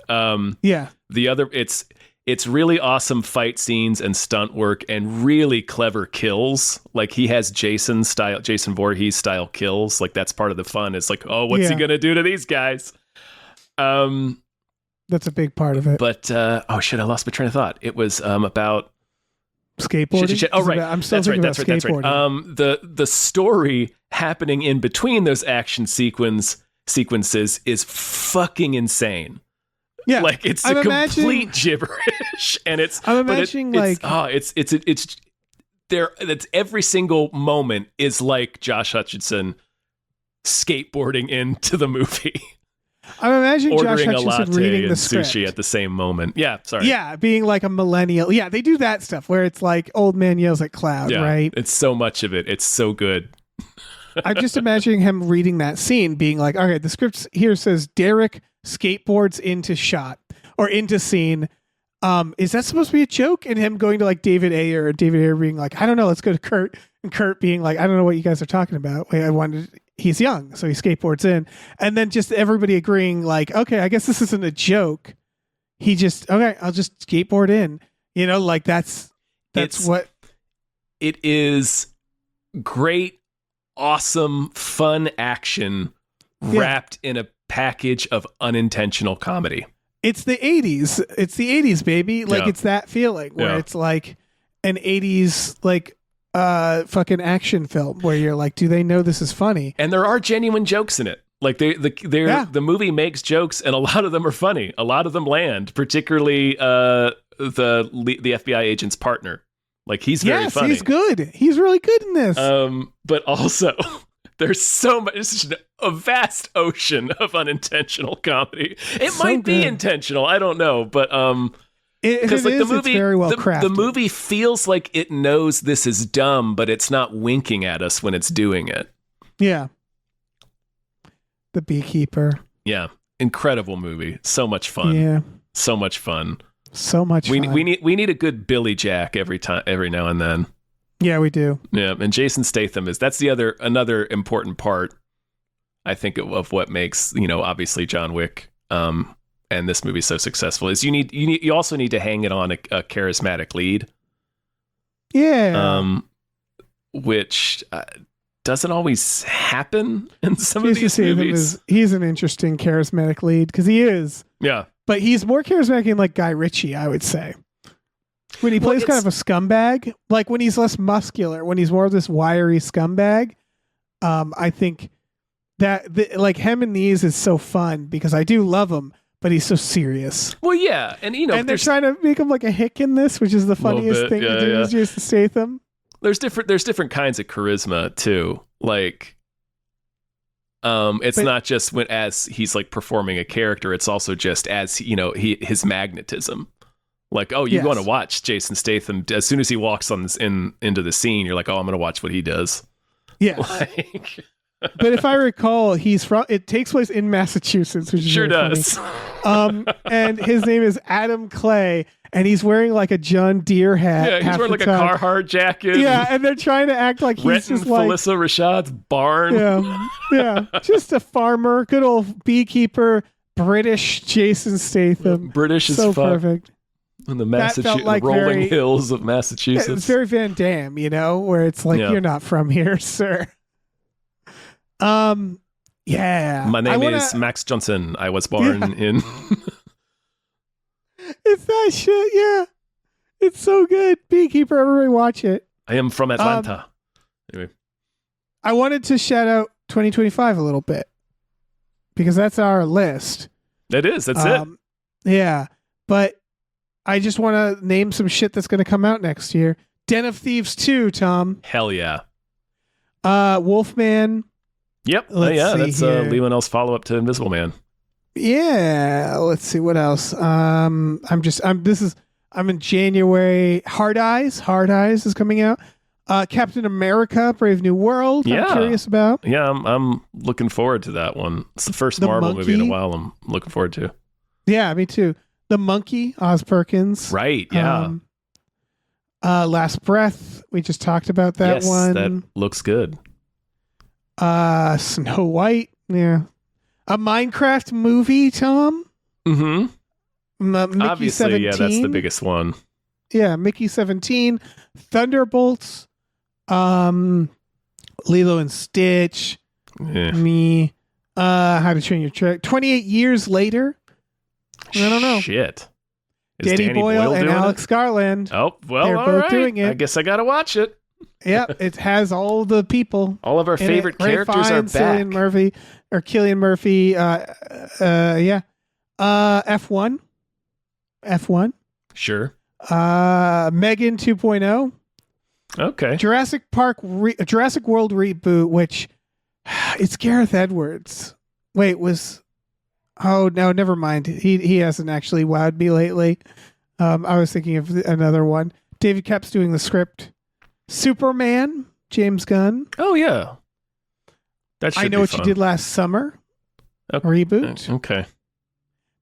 The other, it's really awesome fight scenes and stunt work and really clever kills. Like, he has Jason Voorhees style kills. Like, that's part of the fun. It's like, oh, what's he gonna do to these guys? That's a big part of it. But oh shit, I lost my train of thought. It was about skateboarding. Shit. Oh right, I'm still thinking about skateboarding. The story happening in between those action sequences is fucking insane. Yeah, like it's a complete gibberish, and it's. I'm imagining it's there. That's every single moment is like Josh Hutcherson skateboarding into the movie. I'm imagining ordering Josh Hutcherson reading the script. Sushi at the same moment. Yeah, sorry. Yeah, being like a millennial. Yeah, they do that stuff where it's like old man yells at cloud, right? It's so much of it. It's so good. I'm just imagining him reading that scene, being like, okay, the script here says Derek skateboards into shot or into scene. Is that supposed to be a joke? And him going to like David Ayer being like, I don't know, let's go to Kurt. And Kurt being like, I don't know what you guys are talking about. He's young, so he skateboards in. And then just everybody agreeing like, okay, I guess this isn't a joke. He just, okay, I'll just skateboard in. Like that's what. It is great, awesome, fun action wrapped in a package of unintentional comedy. It's the 80s. It's the 80s, baby. Like it's that feeling where it's like an 80s like fucking action film where you're like, do they know this is funny? And there are genuine jokes in it. Like the movie makes jokes, and a lot of them are funny. A lot of them land, particularly the FBI agent's partner. Like, he's very funny. He's good. He's really good in this. But also, there's so much. It's a vast ocean of unintentional comedy. It might be intentional. I don't know, but because like the movie, it's very well crafted. The movie feels like it knows this is dumb, but it's not winking at us when it's doing it. Yeah. The Beekeeper. Yeah, incredible movie. So much fun. Yeah, so much fun. So much fun. We need a good Billy Jack every now and then. Yeah, we do. Yeah, and Jason Statham that's another important part, I think, of what makes, obviously John Wick and this movie so successful is you also need to hang it on a charismatic lead. Yeah. Which doesn't always happen in some of these movies. He's an interesting charismatic lead because he is. Yeah. But he's more charismatic than like Guy Ritchie, I would say. when he plays kind of a scumbag, like when he's less muscular, when he's more of this wiry scumbag. I think that like him in these is so fun because I do love him, but he's so serious. Well, yeah, and and they're trying to make him like a hick in this, which is the funniest thing to do. Is Jason Statham. There's different kinds of charisma too. Like, it's not just as he's like performing a character. It's also just as his magnetism. Like, oh, you want to watch Jason Statham as soon as he walks on this into the scene. You're like, oh, I'm going to watch what he does. Yeah. But if I recall, it takes place in Massachusetts, which is sure does. And his name is Adam Clay, and he's wearing like a John Deere hat. Yeah, he's wearing like a Carhartt jacket. Yeah, and they're trying to act like he's just like Felissa Rashad's barn. Yeah, just a farmer, good old beekeeper, British Jason Statham. British as so fuck. Perfect. In the rolling hills of Massachusetts. It's very Van Damme, where it's like, you're not from here, sir. Yeah. My name is Max Johnson. I was born in... It's that shit, yeah. It's so good. Beekeeper, everybody watch it. I am from Atlanta. Anyway. I wanted to shout out 2025 a little bit because that's our list. It is. That's it. Yeah. But I just want to name some shit that's going to come out next year. Den of Thieves 2, Tom. Hell yeah. Wolfman. Yep. That's Lee Whannell's follow-up to Invisible Man. Yeah. Let's see what else. I'm in January. Hard Eyes is coming out. Captain America, Brave New World. Yeah. I'm curious about. Yeah, I'm looking forward to that one. It's the first Marvel movie in a while I'm looking forward to. Yeah, me too. The Monkey, Oz Perkins. Right, yeah. Last Breath, we just talked about that one. That looks good. Snow White, yeah. A Minecraft movie, Tom? Mm-hmm. Mickey Obviously, 17. yeah, that's the biggest one. Yeah, Mickey 17. Thunderbolts. Lilo and Stitch. Yeah. How to Train Your Dragon. 28 Years Later. I don't know. Shit. Is Danny Boyle and Alex Garland. Oh, well, they're both doing it. I guess I gotta watch it. Yep, it has all the people. All of our favorite characters Ray Fiennes, are back. Cillian Murphy. Yeah. F1. Sure. Megan 2.0. Okay. Jurassic World reboot, which it's Gareth Edwards. Wait, oh no, never mind. He hasn't actually wowed me lately. I was thinking of another one. David Koepp's doing the script. Superman, James Gunn. Oh yeah. That should I Know be What fun. You Did Last Summer. Okay. Reboot. Okay.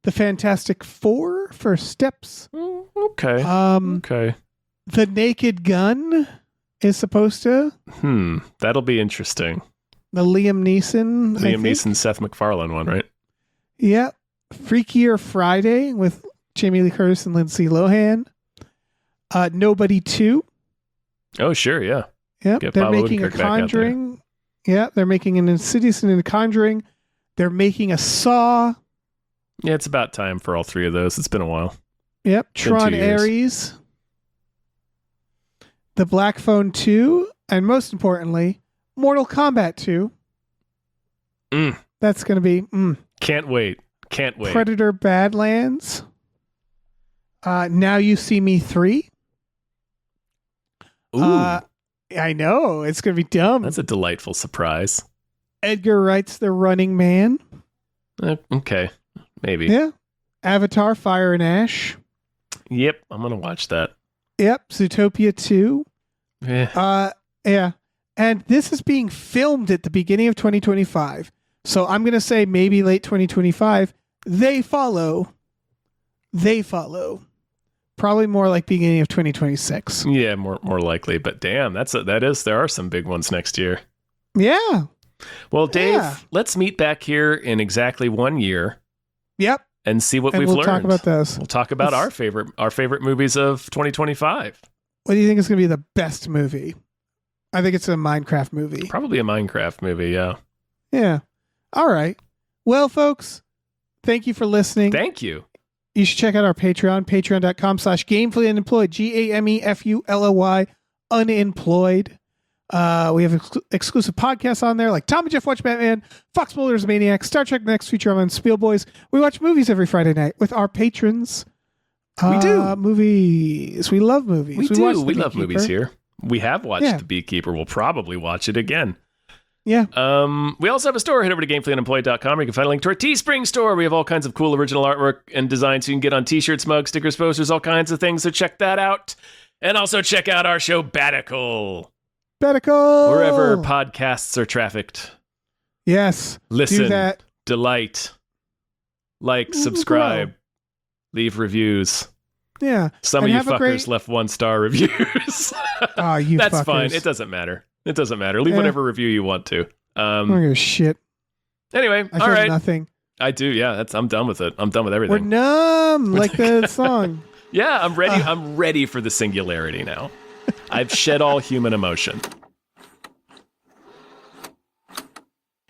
The Fantastic Four, First Steps. Okay. Okay. The Naked Gun is supposed to. That'll be interesting. The Liam Neeson, Seth MacFarlane one, right? Yep. Freakier Friday with Jamie Lee Curtis and Lindsay Lohan. Nobody 2. Oh, sure, yeah. Yep. Get They're Bob making a Odenkirk back out there. Conjuring. Yeah, they're making an Insidious and a Conjuring. They're making a Saw. Yeah, it's about time for all three of those. It's been a while. Yep. It's been 2 Tron years. Ares. The Black Phone 2. And most importantly, Mortal Kombat 2. That's going to be... Can't wait. Predator Badlands. Now You See Me 3. Ooh, I know. It's going to be dumb. that's a delightful surprise. Edgar Wright's The Running Man. Okay, maybe. Yeah. Avatar Fire and Ash. Yep, I'm going to watch that. Yep. Zootopia 2. Yeah. Yeah. And this is being filmed at the beginning of 2025. So I'm going to say maybe late 2025. They follow. Probably more like beginning of 2026. Yeah, more likely. But damn, there are some big ones next year. Yeah. Well, Dave, Yeah. let's meet back here in exactly 1 year. Yep. And see what we've we'll learned. talk about those. We'll talk about our favorite movies of 2025. What do you think is going to be the best movie? I think it's a Minecraft movie. Probably a Minecraft movie, yeah. Yeah. All right. Well, folks, thank you for listening. Thank you. You should check out our Patreon, patreon.com/gamefully unemployed, GAMEFULOY unemployed. We have exclusive podcasts on there like Tom and Jeff Watch Batman, Fox Mulder's Maniac, Star Trek The Next Future on Spiel Boys. We watch movies every Friday night with our patrons. We do. Movies. We love movies. We do. We love movies here. We have watched The Beekeeper. We'll probably watch it again. Yeah. We also have a store. Head over to gamefullyunemployed.com where you can find a link to our Teespring store. We have all kinds of cool original artwork and designs you can get on t-shirts, mugs, stickers, posters, all kinds of things. So check that out. And also check out our show, Batical. Wherever podcasts are trafficked. Yes. Listen. Do that. Delight. Like, subscribe. Leave reviews. Yeah. Some and of you fuckers left 1-star reviews. Oh, you That's fuckers. fine. It doesn't matter. Leave whatever review you want to. I don't give a shit. Anyway, I all right. Nothing. I do, yeah. I'm done with it. I'm done with everything. We're numb, like the song. Yeah, I'm ready. I'm ready for the singularity now. I've shed all human emotion.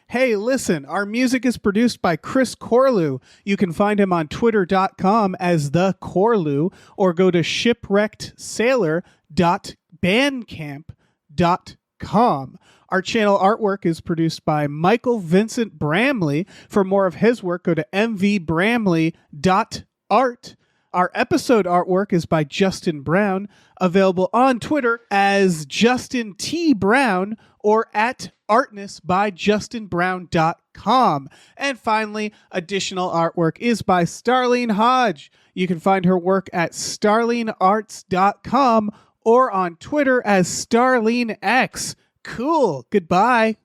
Hey, listen, our music is produced by Chris Corlew. You can find him on twitter.com as the Corlew or go to shipwreckedsailor.bandcamp.com. Our channel artwork is produced by Michael Vincent Bramley. For more of his work, go to mvbramley.art. Our episode artwork is by Justin Brown, available on Twitter as Justin T. Brown or at artnessbyjustinbrown.com. And finally, additional artwork is by Starlene Hodge. You can find her work at starlenearts.com or on Twitter as StarleneX. Cool. Goodbye.